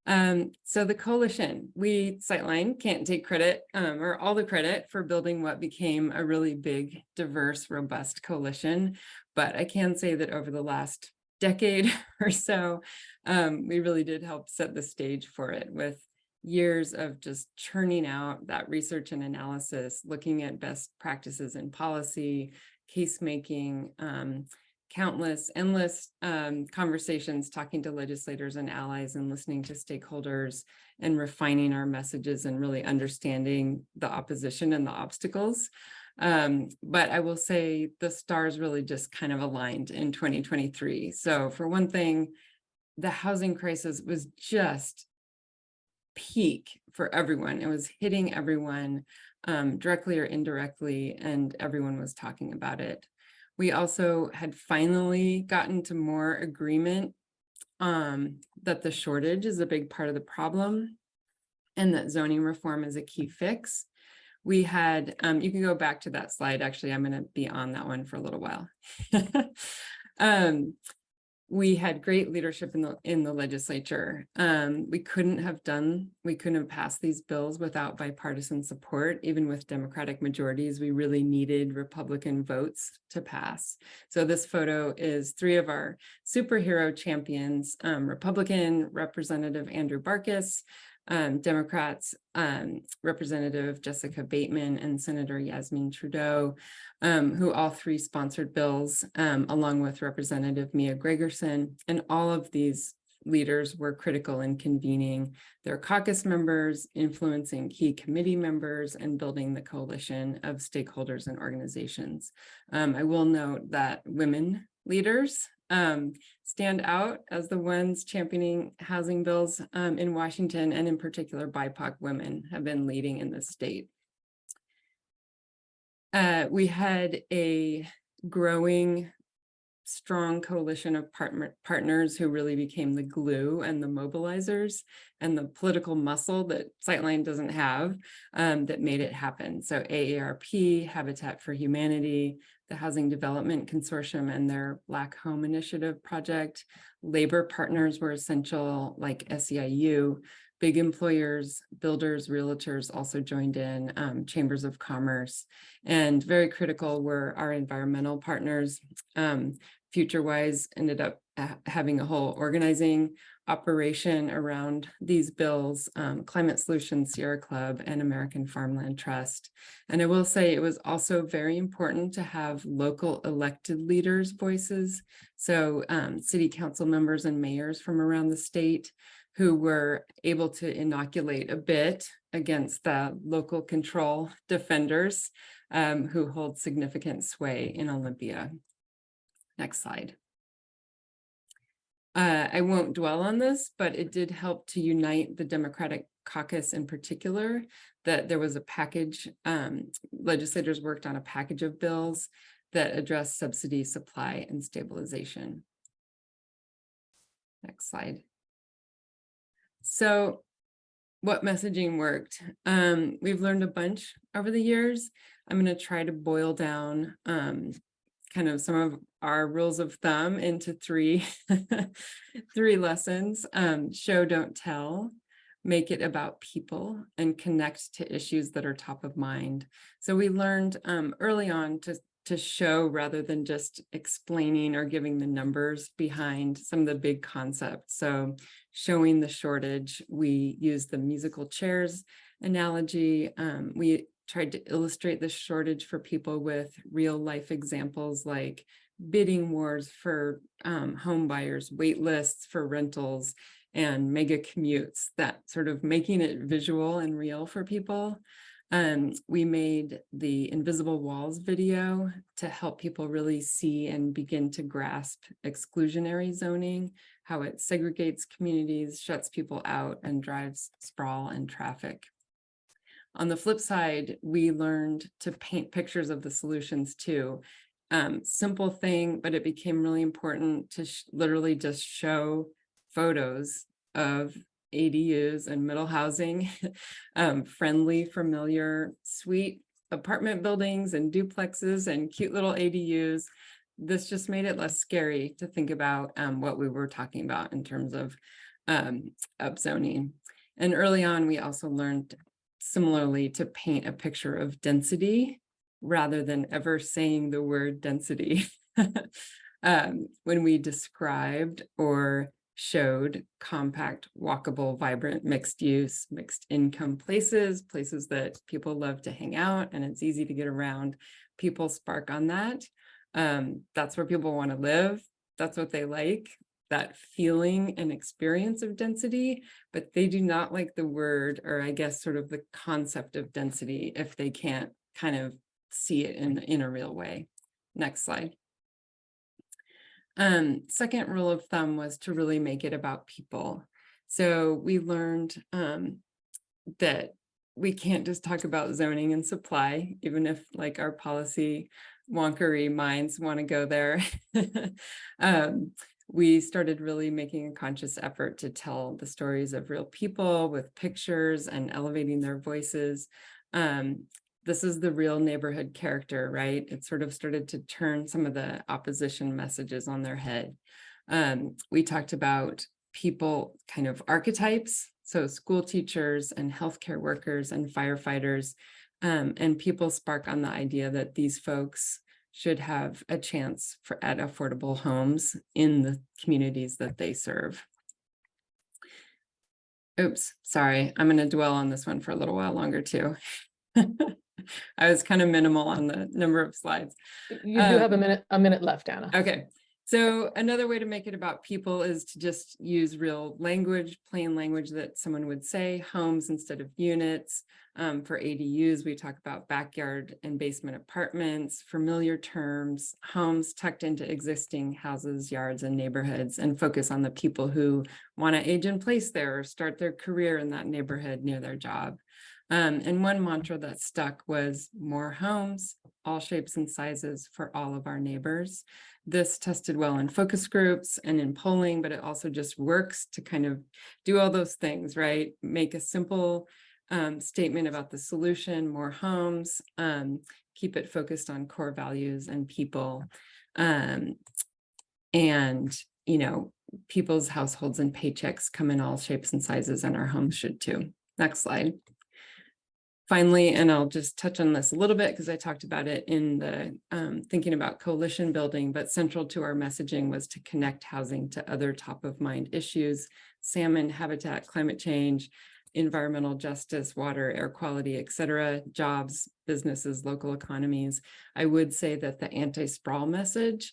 So the coalition, we Sightline can't take credit or all the credit for building what became a really big, diverse, robust coalition. But I can say that over the last decade or so, we really did help set the stage for it with years of just churning out that research and analysis, looking at best practices in policy, case making, endless conversations, talking to legislators and allies and listening to stakeholders and refining our messages and really understanding the opposition and the obstacles. But I will say the stars really just kind of aligned in 2023. So for one thing, the housing crisis was just peak for everyone. It was hitting everyone directly or indirectly, and everyone was talking about it. We also had finally gotten to more agreement that the shortage is a big part of the problem and that zoning reform is a key fix. We had, you can go back to that slide. Actually, I'm going to be on that one for a little while. We had great leadership in the legislature. We couldn't have passed these bills without bipartisan support. Even with Democratic majorities, we really needed Republican votes to pass. So this photo is 3 of our superhero champions, Republican Representative Andrew Barkis, Democrats, Representative Jessica Bateman and Senator Yasmin Trudeau, who all three sponsored bills, along with Representative Mia Gregerson. And all of these leaders were critical in convening their caucus members, influencing key committee members, and building the coalition of stakeholders and organizations. I will note that women leaders stand out as the ones championing housing bills in Washington, and in particular, BIPOC women have been leading in the state. We had a growing, strong coalition of partners who really became the glue and the mobilizers and the political muscle that Sightline doesn't have, that made it happen. So AARP, Habitat for Humanity, the Housing Development Consortium and their Black Home Initiative project, labor partners were essential, like SEIU, big employers, builders, realtors also joined in, chambers of commerce, and very critical were our environmental partners. FutureWise ended up having a whole organizing operation around these bills, Climate Solutions, Sierra Club, and American Farmland Trust. And I will say it was also very important to have local elected leaders' voices. So city council members and mayors from around the state who were able to inoculate a bit against the local control defenders who hold significant sway in Olympia. Next slide. I won't dwell on this, but it did help to unite the Democratic caucus in particular, that there was a package, legislators worked on a package of bills that address subsidy, supply, and stabilization. Next slide. So what messaging worked? We've learned a bunch over the years. I'm going to try to boil down kind of some of our rules of thumb into three lessons. Show, don't tell, make it about people, and connect to issues that are top of mind. So we learned early on to show rather than just explaining or giving the numbers behind some of the big concepts. So showing the shortage, we used the musical chairs analogy. We tried to illustrate the shortage for people with real life examples like bidding wars for home buyers, wait lists for rentals, and mega commutes, that sort of making it visual and real for people. We made the Invisible Walls video to help people really see and begin to grasp exclusionary zoning, how it segregates communities, shuts people out, and drives sprawl and traffic. On the flip side, we learned to paint pictures of the solutions too. Simple thing, but it became really important to literally just show photos of ADUs and middle housing, friendly, familiar, sweet apartment buildings and duplexes and cute little ADUs. This just made it less scary to think about what we were talking about in terms of upzoning. And early on, we also learned similarly to paint a picture of density rather than ever saying the word density. When we described or showed compact, walkable, vibrant, mixed use, mixed income places that people love to hang out and it's easy to get around, people spark on that. That's where people want to live. That's what they like, that feeling and experience of density, but they do not like the word, or I guess sort of the concept of density, if they can't kind of see it in a real way. Next slide. Second rule of thumb was to really make it about people. So we learned that we can't just talk about zoning and supply, even if like our policy wonkery minds want to go there. We started really making a conscious effort to tell the stories of real people with pictures and elevating their voices. This is the real neighborhood character, right? It sort of started to turn some of the opposition messages on their head. We talked about people kind of archetypes, so school teachers and healthcare workers and firefighters, and people spark on the idea that these folks should have a chance at affordable homes in the communities that they serve. Oops, sorry. I'm going to dwell on this one for a little while longer too. I was kind of minimal on the number of slides. You do have a minute left, Anna. Okay. So another way to make it about people is to just use real language, plain language that someone would say, homes instead of units. For ADUs, we talk about backyard and basement apartments, familiar terms, homes tucked into existing houses, yards, and neighborhoods, and focus on the people who want to age in place there or start their career in that neighborhood near their job. And one mantra that stuck was more homes, all shapes and sizes for all of our neighbors. This tested well in focus groups and in polling, but it also just works to kind of do all those things, right? Make a simple statement about the solution, more homes, keep it focused on core values and people. And, you know, people's households and paychecks come in all shapes and sizes, and our homes should too. Next slide. Finally, and I'll just touch on this a little bit because I talked about it in the thinking about coalition building, but central to our messaging was to connect housing to other top of mind issues: salmon, habitat, climate change, environmental justice, water, air quality, et cetera, jobs, businesses, local economies. I would say that the anti-sprawl message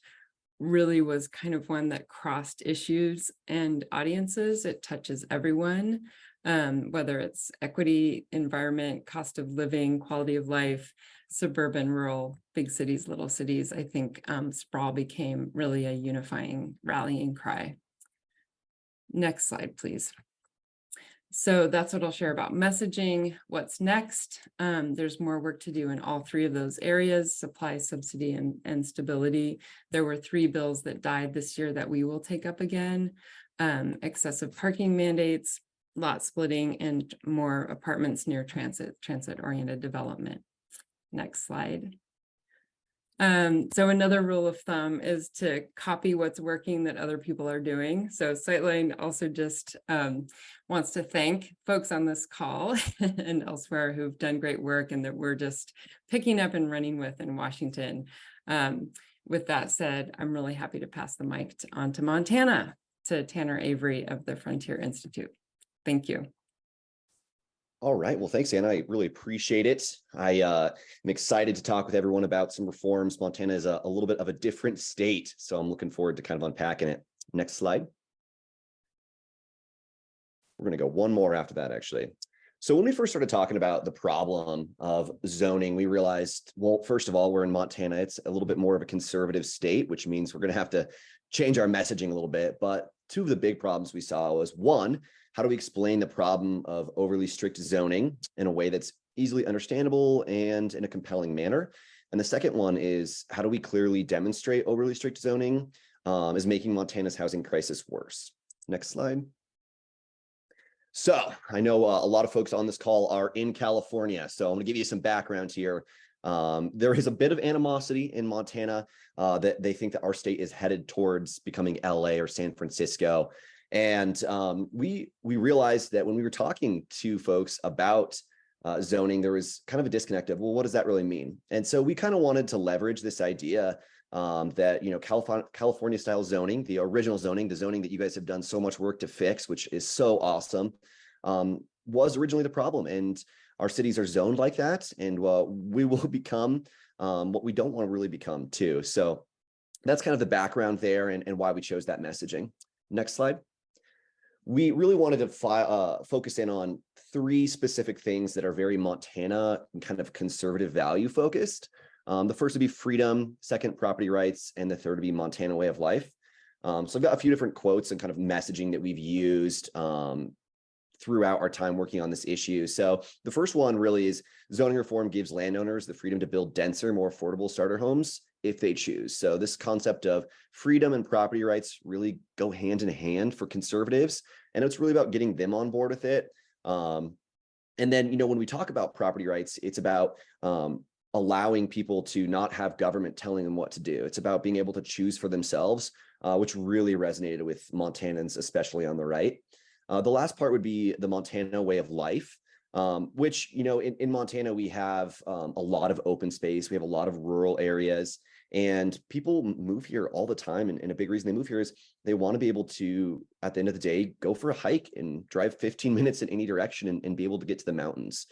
really was kind of one that crossed issues and audiences. It touches everyone. Whether it's equity, environment, cost of living, quality of life, suburban, rural, big cities, little cities. I think sprawl became really a unifying rallying cry. Next slide, please. So that's what I'll share about messaging. What's next? There's more work to do in all three of those areas: supply, subsidy, and stability. There were 3 bills that died this year that we will take up again: excessive parking mandates, lot splitting, and more apartments near transit-oriented development. Next slide. So another rule of thumb is to copy what's working that other people are doing. So Sightline also just wants to thank folks on this call and elsewhere who've done great work and that we're just picking up and running with in Washington. With that said, I'm really happy to pass the mic on to Montana, to Tanner Avery of the Frontier Institute. Thank you. All right. Well, thanks, Anna. I really appreciate it. I am excited to talk with everyone about some reforms. Montana is a little bit of a different state, so I'm looking forward to kind of unpacking it. Next slide. We're going to go one more after that, actually. So when we first started talking about the problem of zoning, we realized, well, first of all, we're in Montana. It's a little bit more of a conservative state, which means we're going to have to change our messaging a little bit. But 2 of the big problems we saw was, one, how do we explain the problem of overly strict zoning in a way that's easily understandable and in a compelling manner? And the second one is, how do we clearly demonstrate overly strict zoning is making Montana's housing crisis worse? Next slide. So I know a lot of folks on this call are in California, so I'm going to give you some background here. There is a bit of animosity in Montana that they think that our state is headed towards becoming LA or San Francisco. And we realized that when we were talking to folks about zoning, there was kind of a disconnect of, well, what does that really mean? And so we kind of wanted to leverage this idea that, you know, California style zoning, the original zoning, the zoning that you guys have done so much work to fix, which is so awesome, was originally the problem. And our cities are zoned like that. And we will become what we don't want to really become too. So that's kind of the background there and why we chose that messaging. Next slide. We really wanted to focus in on 3 specific things that are very Montana and kind of conservative value focused. The first would be freedom, second, property rights, and the third would be Montana way of life. So I've got a few different quotes and kind of messaging that we've used throughout our time working on this issue. So the first one really is, zoning reform gives landowners the freedom to build denser, more affordable starter homes if they choose. So this concept of freedom and property rights really go hand in hand for conservatives. And it's really about getting them on board with it. And then, you know, when we talk about property rights, it's about allowing people to not have government telling them what to do. It's about being able to choose for themselves, which really resonated with Montanans, especially on the right. The last part would be the Montana way of life, which, you know, in Montana, we have a lot of open space. We have a lot of rural areas. And people move here all the time. And a big reason they move here is they want to be able to, at the end of the day, go for a hike and drive 15 minutes in any direction and be able to get to the mountains.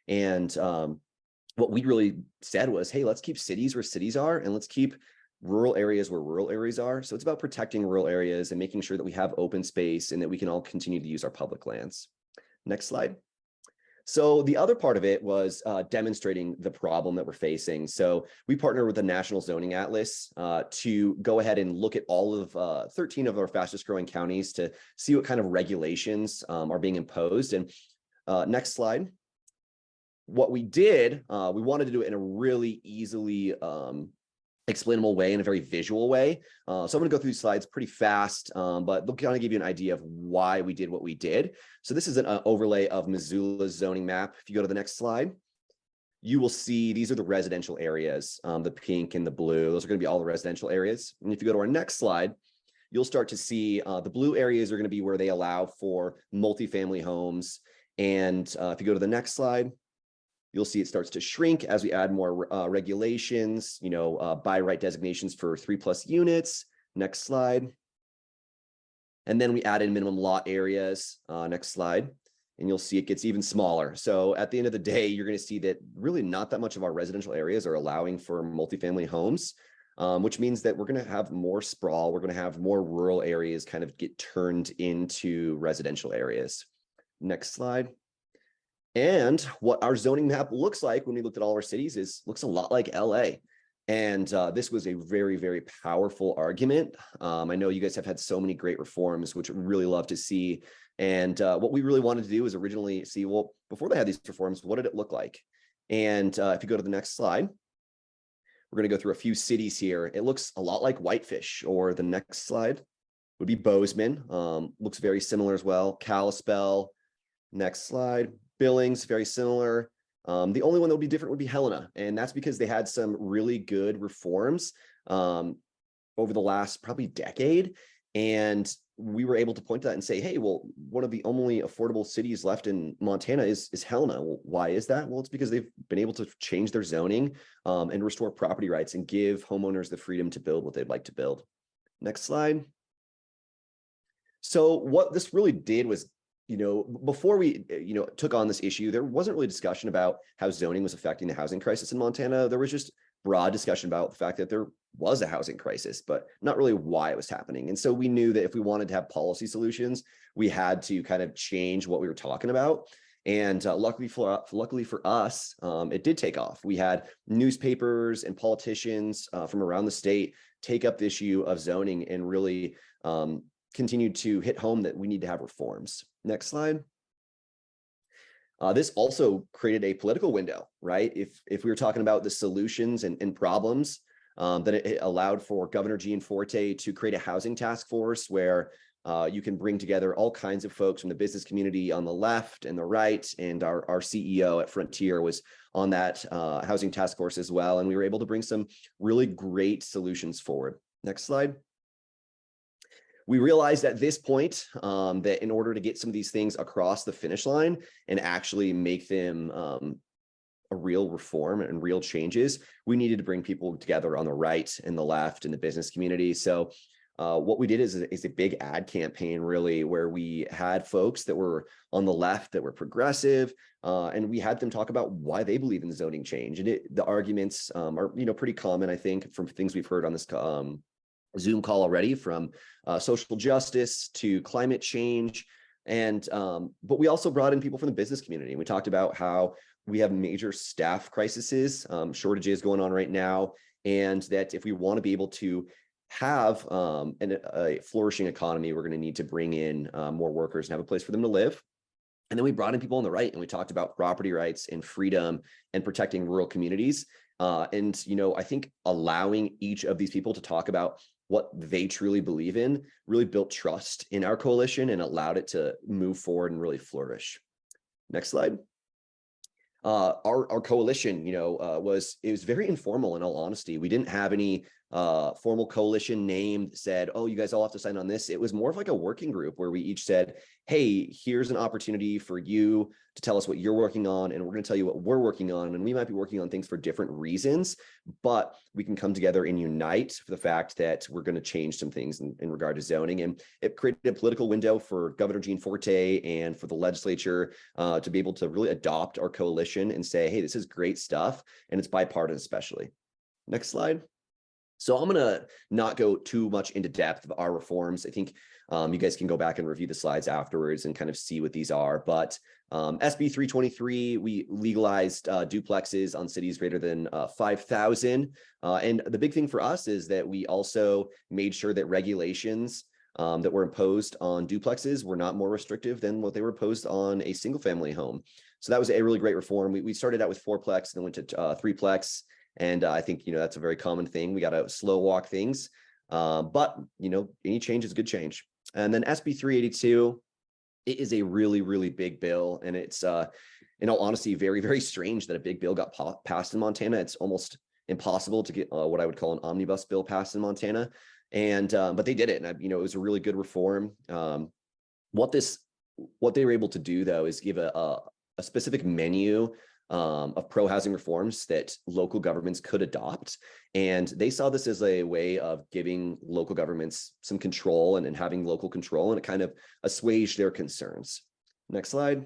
And what we really said was, hey, let's keep cities where cities are, and let's keep rural areas where rural areas are. So it's about protecting rural areas and making sure that we have open space and that we can all continue to use our public lands. Next slide. So the other part of it was demonstrating the problem that we're facing. So we partnered with the National Zoning Atlas to go ahead and look at all of 13 of our fastest growing counties to see what kind of regulations are being imposed. And next slide. What we did, we wanted to do it in a really easily explainable way, in a very visual way. So I'm going to go through these slides pretty fast, but they'll kind of give you an idea of why we did what we did. So this is an overlay of Missoula's zoning map. If you go to the next slide, you will see these are the residential areas, the pink and the blue. Those are going to be all the residential areas. And if you go to our next slide, you'll start to see the blue areas are going to be where they allow for multifamily homes. And if you go to the next slide, you'll see it starts to shrink as we add more regulations, by right designations for 3+ units. Next slide. And then we add in minimum lot areas. Next slide. And you'll see it gets even smaller. So at the end of the day, you're going to see that really not that much of our residential areas are allowing for multifamily homes, which means that we're going to have more sprawl. We're going to have more rural areas kind of get turned into residential areas. Next slide. And what our zoning map looks like when we looked at all our cities looks a lot like LA. And this was a very, very powerful argument. I know you guys have had so many great reforms, which I really love to see. And what we really wanted to do is originally see, well, before they had these reforms, what did it look like? And if you go to the next slide, we're going to go through a few cities here. It looks a lot like Whitefish, or the next slide would be Bozeman. Looks very similar as well. Kalispell. Next slide. Billings, very similar. The only one that would be different would be Helena. And that's because they had some really good reforms over the last probably decade. And we were able to point to that and say, hey, well, one of the only affordable cities left in Montana is Helena. Well, why is that? Well, it's because they've been able to change their zoning and restore property rights and give homeowners the freedom to build what they'd like to build. Next slide. So what this really did was, before we, took on this issue, there wasn't really discussion about how zoning was affecting the housing crisis in Montana. There was just broad discussion about the fact that there was a housing crisis, but not really why it was happening. And so we knew that if we wanted to have policy solutions, we had to kind of change what we were talking about. And luckily for us, it did take off. We had newspapers and politicians from around the state take up the issue of zoning and really continued to hit home that we need to have reforms. Next slide. This also created a political window, right? If we were talking about the solutions and problems, then it allowed for Governor Gianforte to create a housing task force where you can bring together all kinds of folks from the business community on the left and the right. And our CEO at Frontier was on that housing task force as well. And we were able to bring some really great solutions forward. Next slide. We realized at this point that in order to get some of these things across the finish line and actually make them a real reform and real changes, we needed to bring people together on the right and the left and the business community. So what we did is a big ad campaign, really, where we had folks that were on the left that were progressive, and we had them talk about why they believe in the zoning change. And the arguments are pretty common, I think, from things we've heard on this Zoom call already, from social justice to climate change. And but we also brought in people from the business community. We talked about how we have major staff crises, shortages going on right now, and that if we want to be able to have a flourishing economy, we're going to need to bring in more workers and have a place for them to live. And then we brought in people on the right, and we talked about property rights and freedom and protecting rural communities. And I think allowing each of these people to talk about what they truly believe in really built trust in our coalition and allowed it to move forward and really flourish. Next slide. Our coalition, it was very informal, in all honesty. We didn't have any formal coalition named, said, oh, you guys all have to sign on this. It was more of like a working group where we each said, hey, here's an opportunity for you to tell us what you're working on, and we're going to tell you what we're working on. And we might be working on things for different reasons, but we can come together and unite for the fact that we're going to change some things in regard to zoning. And it created a political window for Governor Jean Forte and for the legislature to be able to really adopt our coalition and say, hey, this is great stuff. And it's bipartisan especially. Next slide. So I'm going to not go too much into depth of our reforms. I think you guys can go back and review the slides afterwards and kind of see what these are. But SB 323, we legalized duplexes on cities greater than 5,000. And the big thing for us is that we also made sure that regulations that were imposed on duplexes were not more restrictive than what they were imposed on a single family home. So that was a really great reform. We started out with 4plex and then went to 3plex. And I think, that's a very common thing. We got to slow walk things. But, any change is a good change. And then SB 382, it is a really, really big bill. And it's, in all honesty, very, very strange that a big bill got passed in Montana. It's almost impossible to get what I would call an omnibus bill passed in Montana. And, but they did it. And, it was a really good reform. What they were able to do, though, is give a specific menu of pro-housing reforms that local governments could adopt. And they saw this as a way of giving local governments some control and having local control, and it kind of assuaged their concerns. Next slide.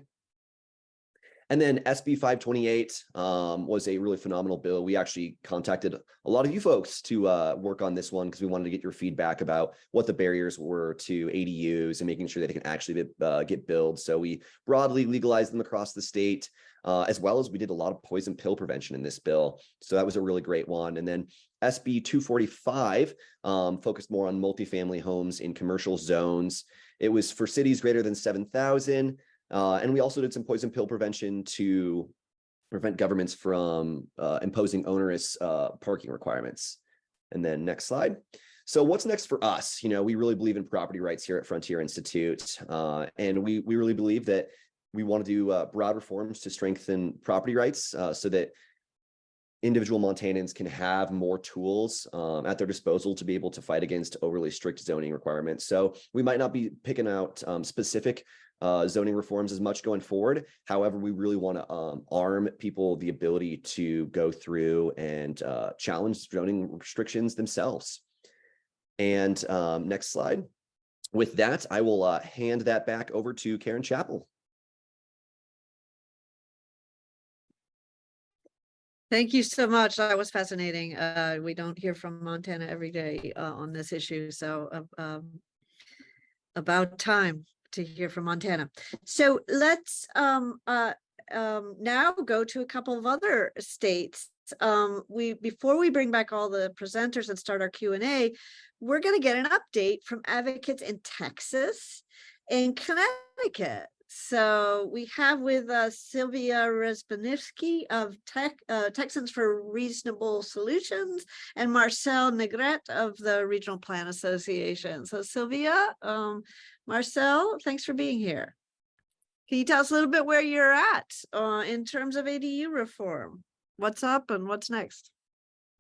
And then SB 528 was a really phenomenal bill. We actually contacted a lot of you folks to work on this one because we wanted to get your feedback about what the barriers were to ADUs and making sure that they can actually get built. So we broadly legalized them across the state, as well as we did a lot of poison pill prevention in this bill. So that was a really great one. And then SB 245 focused more on multifamily homes in commercial zones. It was for cities greater than 7,000. And we also did some poison pill prevention to prevent governments from imposing onerous parking requirements. And then next slide. So what's next for us? We really believe in property rights here at Frontier Institute. And we really believe that we want to do broad reforms to strengthen property rights so that individual Montanans can have more tools at their disposal to be able to fight against overly strict zoning requirements. So we might not be picking out specific zoning reforms as much going forward. However, we really want to arm people the ability to go through and challenge zoning restrictions themselves. And next slide. With that, I will hand that back over to Karen Chappell. Thank you so much. That was fascinating. We don't hear from Montana every day on this issue, so about time to hear from Montana. So let's now go to a couple of other states. Before we bring back all the presenters and start our Q&A, we're going to get an update from advocates in Texas and Connecticut. So we have with us Sylvia Rezbanivsky of Texans for Reasonable Solutions and Marcel Negrete of the Regional Plan Association. So Sylvia, Marcel, thanks for being here. Can you tell us a little bit where you're at in terms of ADU reform? What's up and what's next?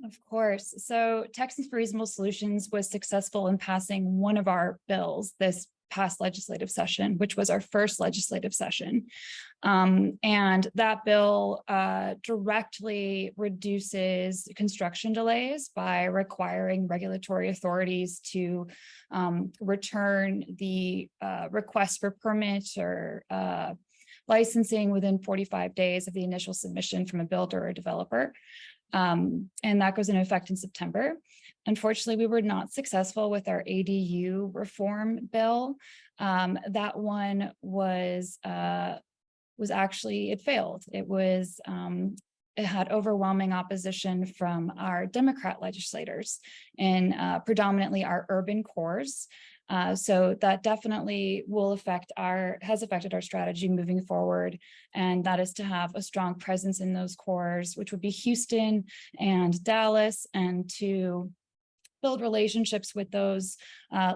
Of course. So Texans for Reasonable Solutions was successful in passing one of our bills this past legislative session, which was our first legislative session. And that bill directly reduces construction delays by requiring regulatory authorities to return the request for permit or licensing within 45 days of the initial submission from a builder or developer. And that goes into effect in September. Unfortunately, we were not successful with our ADU reform bill. That one was actually, it failed. It had overwhelming opposition from our Democrat legislators in predominantly our urban cores. So that definitely has affected our strategy moving forward. And that is to have a strong presence in those cores, which would be Houston and Dallas, and to build relationships with those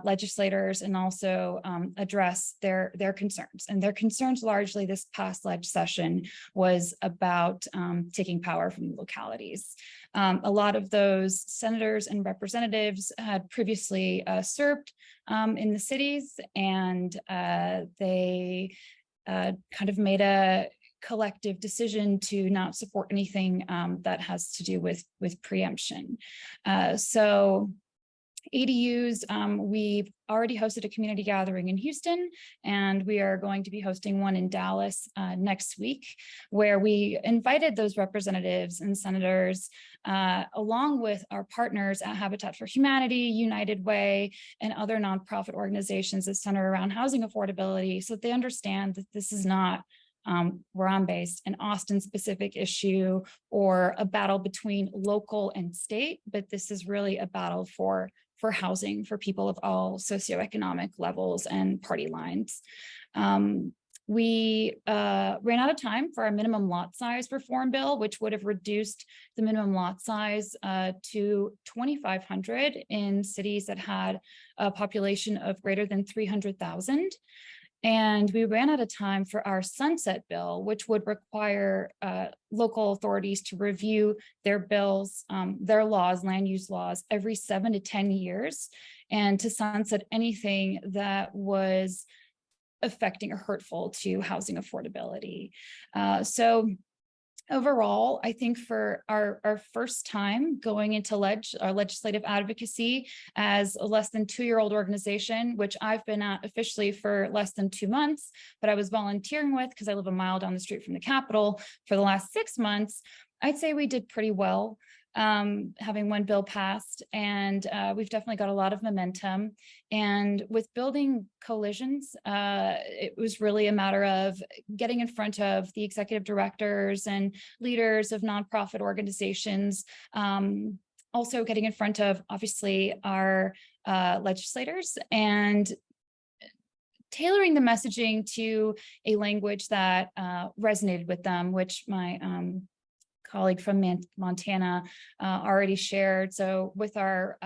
legislators and also address their concerns. And their concerns largely this past leg session was about taking power from the localities. A lot of those senators and representatives had previously served in the cities, and they kind of made a collective decision to not support anything that has to do with preemption. So ADUs, we've already hosted a community gathering in Houston, and we are going to be hosting one in Dallas next week, where we invited those representatives and senators, along with our partners at Habitat for Humanity, United Way, and other nonprofit organizations that center around housing affordability, so that they understand that this is not where I'm based, an Austin specific issue or a battle between local and state, but this is really a battle for housing for people of all socioeconomic levels and party lines. We ran out of time for our minimum lot size reform bill, which would have reduced the minimum lot size to 2,500 in cities that had a population of greater than 300,000. And we ran out of time for our sunset bill, which would require local authorities to review their bills, their laws, land use laws, every 7 to 10 years, and to sunset anything that was affecting or hurtful to housing affordability. So overall, I think for our first time going into our legislative advocacy as a less than 2-year-old organization, which I've been at officially for less than 2 months, but I was volunteering with because I live a mile down the street from the Capitol for the last 6 months, I'd say we did pretty well. Having one bill passed, and we've definitely got a lot of momentum. And with building coalitions, it was really a matter of getting in front of the executive directors and leaders of nonprofit organizations, also getting in front of, obviously, our legislators, and tailoring the messaging to a language that resonated with them, which my colleague from Montana already shared. So with our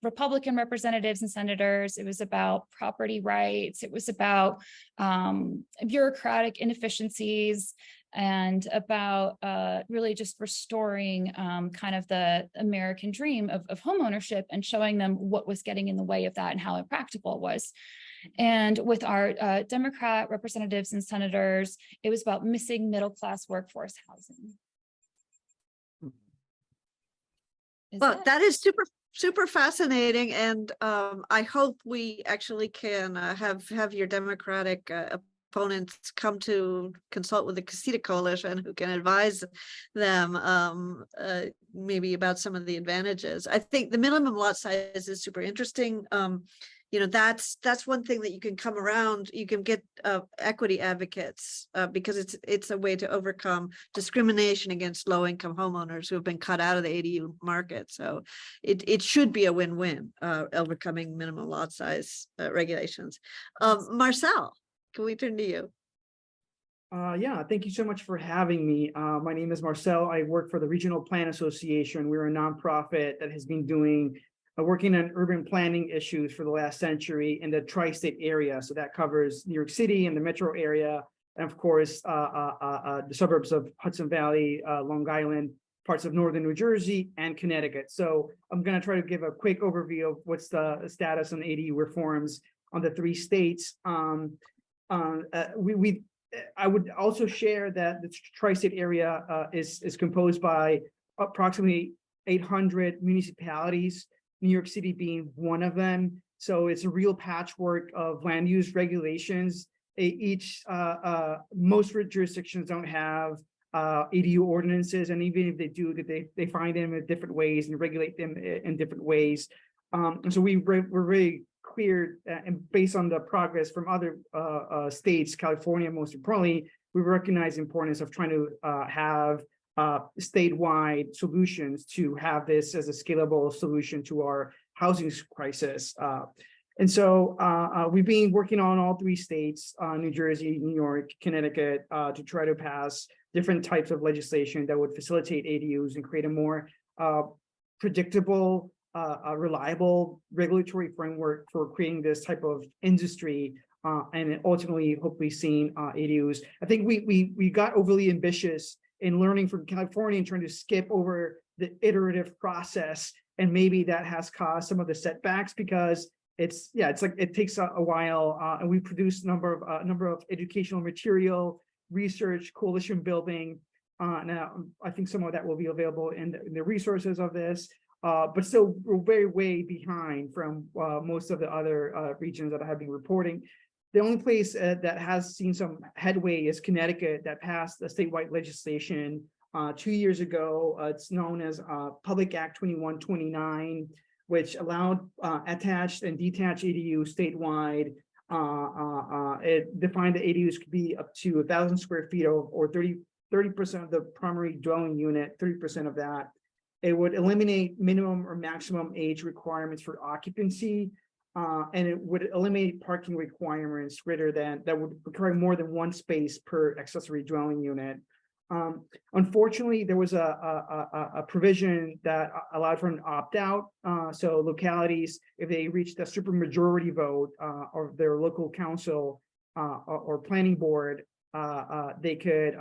Republican representatives and senators, it was about property rights. It was about bureaucratic inefficiencies, and about really just restoring kind of the American dream of homeownership, and showing them what was getting in the way of that and how impractical it was. And with our Democrat representatives and senators, it was about missing middle-class workforce housing. Well, that is super fascinating, and I hope we actually can have your Democratic opponents come to consult with the Casita Coalition, who can advise them maybe about some of the advantages. I think the minimum lot size is super interesting. You know, that's one thing that you can come around. You can get equity advocates because it's a way to overcome discrimination against low-income homeowners who have been cut out of the ADU market. So it should be a win-win, overcoming minimum lot size regulations. Marcel, can we turn to you? Yeah, thank you so much for having me. My name is Marcel. I work for the Regional Plan Association. We're a nonprofit that has been working on urban planning issues for the last century in the tri-state area. So that covers New York City and the metro area, and of course, the suburbs of Hudson Valley, Long Island, parts of northern New Jersey, and Connecticut. So I'm going to try to give a quick overview of what's the status on ADU reforms on the 3 states. I would also share that the tri-state area is composed by approximately 800 municipalities, New York City being one of them. So it's a real patchwork of land use regulations. Most jurisdictions don't have ADU ordinances, and even if they do, they find them in different ways and regulate them in different ways. And so we're very clear, and based on the progress from other states, California most importantly, we recognize the importance of trying to have statewide solutions to have this as a scalable solution to our housing crisis. And so we've been working on all 3 states, New Jersey, New York, Connecticut, to try to pass different types of legislation that would facilitate ADUs and create a more predictable a reliable regulatory framework for creating this type of industry, and ultimately hopefully seeing ADUs. I think we got overly ambitious in learning from California and trying to skip over the iterative process, and maybe that has caused some of the setbacks because it's like it takes a while, and we produce a number of educational material, research, coalition building. Now I think some of that will be available in the resources of this. But still, we're way behind from most of the other regions that I have been reporting. The only place that has seen some headway is Connecticut, that passed a statewide legislation 2 years ago. It's known as Public Act 2129, which allowed attached and detached ADU statewide. It defined that ADUs could be up to 1,000 square feet or 30% of the primary dwelling unit, 30% of that. It would eliminate minimum or maximum age requirements for occupancy, and it would eliminate parking requirements greater than that would require more than one space per accessory dwelling unit. Unfortunately, there was a provision that allowed for an opt-out. So localities, if they reached a supermajority vote of their local council or planning board, they could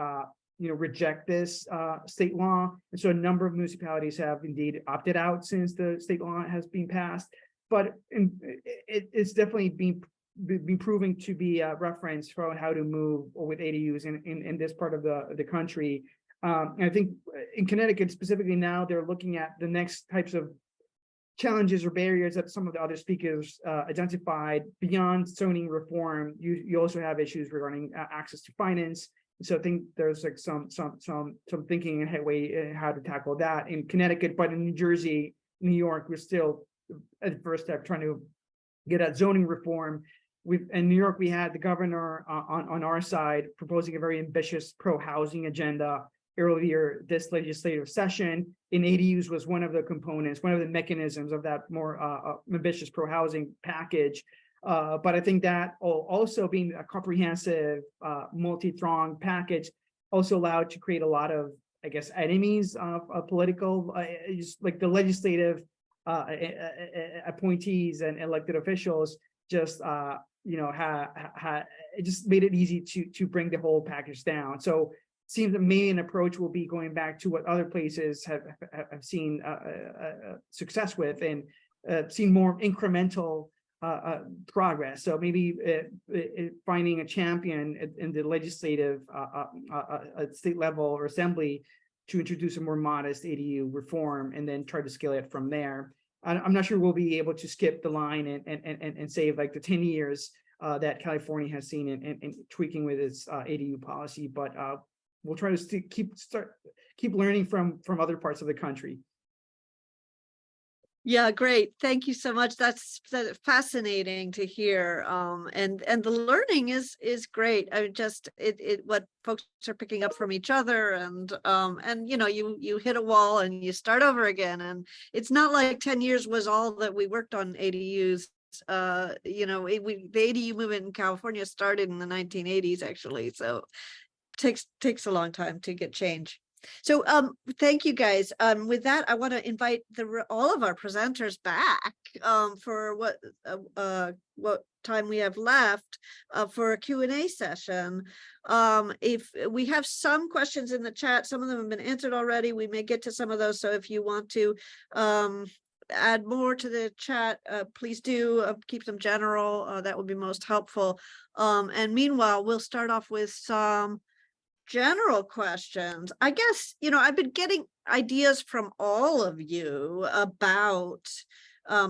reject this state law. And so a number of municipalities have indeed opted out since the state law has been passed. But it's definitely been proving to be a reference for how to move with ADUs in this part of the country. And I think in Connecticut specifically now, they're looking at the next types of challenges or barriers that some of the other speakers identified. Beyond zoning reform, you also have issues regarding access to finance. So I think there's like some thinking and headway how to tackle that in Connecticut, but in New Jersey, New York, we're still at the first step trying to get at zoning reform. In New York, we had the governor on our side proposing a very ambitious pro-housing agenda earlier this legislative session. And ADUs was one of the components, one of the mechanisms of that more ambitious pro-housing package. But I think that also being a comprehensive, multi-pronged package also allowed to create a lot of, I guess, enemies of political, like the legislative appointees and elected officials just, it just made it easy to bring the whole package down. So it seems the main approach will be going back to what other places have seen success with and seen more incremental progress. So maybe finding a champion in the legislative state level or assembly to introduce a more modest ADU reform and then try to scale it from there. I'm not sure we'll be able to skip the line and save like the 10 years that California has seen in tweaking with its ADU policy, but we'll try to keep learning from other parts of the country. Yeah, great. Thank you so much. That's fascinating to hear. And the learning is great. I mean, just what folks are picking up from each other, and you hit a wall and you start over again. And it's not like 10 years was all that we worked on ADUs. The ADU movement in California started in the 1980s, actually. So it takes a long time to get change. So thank you guys. With that, I want to invite all of our presenters back for what time we have left for a Q&A session. If we have some questions in the chat, some of them have been answered already. We may get to some of those. So if you want to add more to the chat, please do. Keep them general. That would be most helpful. And meanwhile, we'll start off with some general questions. I guess, I've been getting ideas from all of you about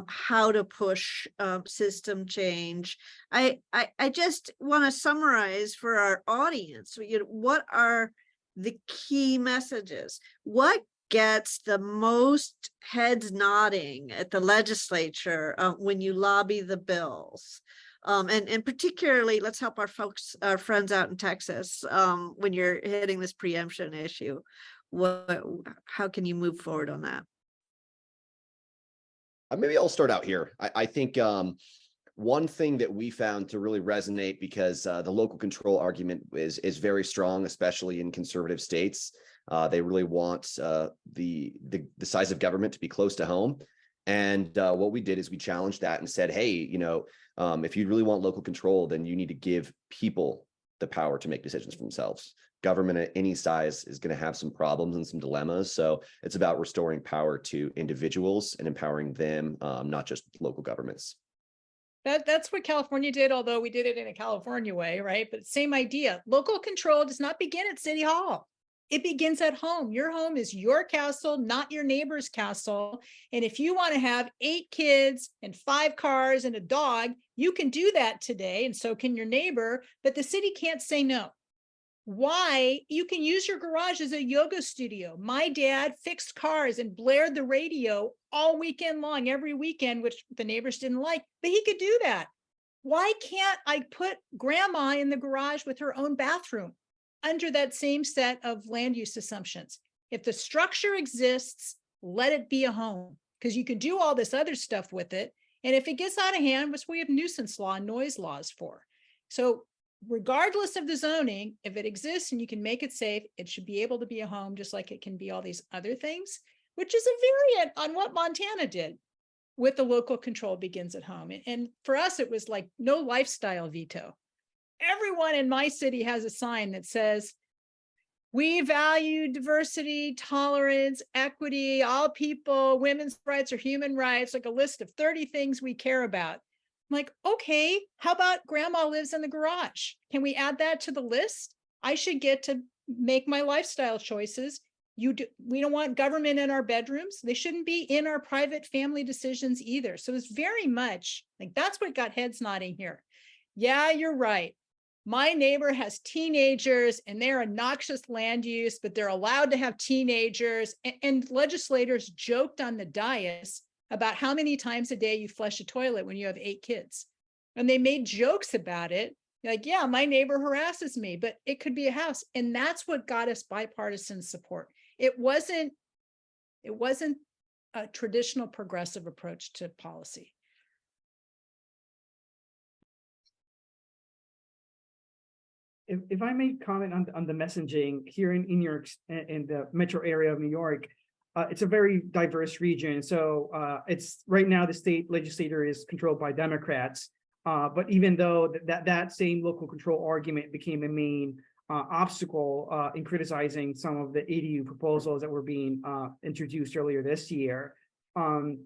how to push system change. I just want to summarize for our audience, what are the key messages? What gets the most heads nodding at the legislature when you lobby the bills? And particularly, let's help our friends out in Texas when you're hitting this preemption issue. How can you move forward on that? Maybe I'll start out here. I think one thing that we found to really resonate, because the local control argument is very strong, especially in conservative states. They really want the size of government to be close to home. And what we did is we challenged that and said, hey, if you really want local control, then you need to give people the power to make decisions for themselves. Government at any size is going to have some problems and some dilemmas. So it's about restoring power to individuals and empowering them, not just local governments. That's what California did, although we did it in a California way, right? But same idea. Local control does not begin at City Hall. It begins at home. Your home is your castle, not your neighbor's castle. And if you want to have 8 kids and 5 cars and a dog, you can do that today, and so can your neighbor, but the city can't say no. Why? You can use your garage as a yoga studio. My dad fixed cars and blared the radio all weekend long, every weekend, which the neighbors didn't like, but he could do that. Why can't I put grandma in the garage with her own bathroom under that same set of land use assumptions? If the structure exists, let it be a home, because you can do all this other stuff with it. And if it gets out of hand, which we have nuisance law and noise laws for. So regardless of the zoning, if it exists and you can make it safe, it should be able to be a home, just like it can be all these other things, which is a variant on what Montana did with the local control begins at home. And for us, it was like no lifestyle veto. Everyone in my city has a sign that says, we value diversity, tolerance, equity, all people, women's rights are human rights, like a list of 30 things we care about. I'm like, okay, how about grandma lives in the garage? Can we add that to the list? I should get to make my lifestyle choices. We don't want government in our bedrooms. They shouldn't be in our private family decisions either. So it's very much like, that's what got heads nodding here. Yeah, you're right. My neighbor has teenagers and they're a noxious land use, but they're allowed to have teenagers. And legislators joked on the dais about how many times a day you flush a toilet when you have 8 kids. And they made jokes about it. Like, yeah, my neighbor harasses me, but it could be a house. And that's what got us bipartisan support. It wasn't a traditional progressive approach to policy. If I may comment on the messaging here in New York, in the metro area of New York, it's a very diverse region. So it's right now the state legislature is controlled by Democrats. But even though that same local control argument became a main obstacle in criticizing some of the ADU proposals that were being introduced earlier this year. And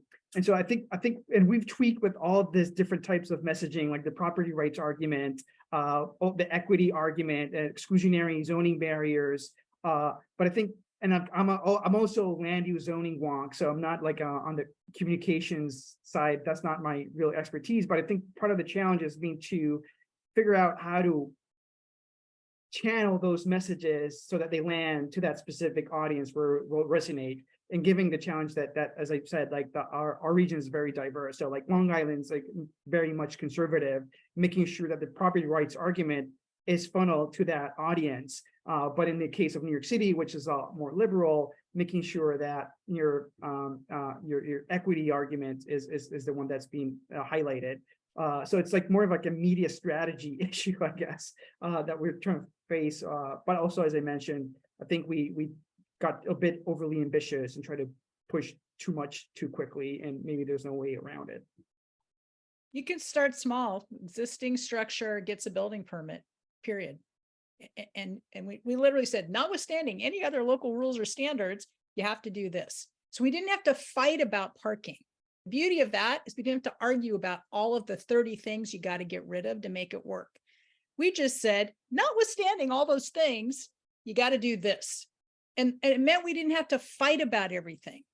so I think, and we've tweaked with all of this different types of messaging, like the property rights argument, the equity argument, exclusionary zoning barriers. But I think, and I'm also a land use zoning wonk, so I'm not like on the communications side. That's not my real expertise. But I think part of the challenge is being to figure out how to channel those messages so that they land to that specific audience where it will resonate. And giving the challenge that as I said, like our region is very diverse. So like Long Island's like very much conservative, making sure that the property rights argument is funneled to that audience. But in the case of New York City, which is more liberal, making sure that your equity argument is the one that's being highlighted. So it's like more of like a media strategy issue, I guess, that we're trying to face. But also, as I mentioned, I think we got a bit overly ambitious and try to push too much too quickly, and maybe there's no way around it. You can start small. Existing structure gets a building permit, period. And we literally said, notwithstanding any other local rules or standards, you have to do this. So we didn't have to fight about parking. The beauty of that is we didn't have to argue about all of the 30 things you got to get rid of to make it work. We just said, notwithstanding all those things, you got to do this. And it meant we didn't have to fight about everything.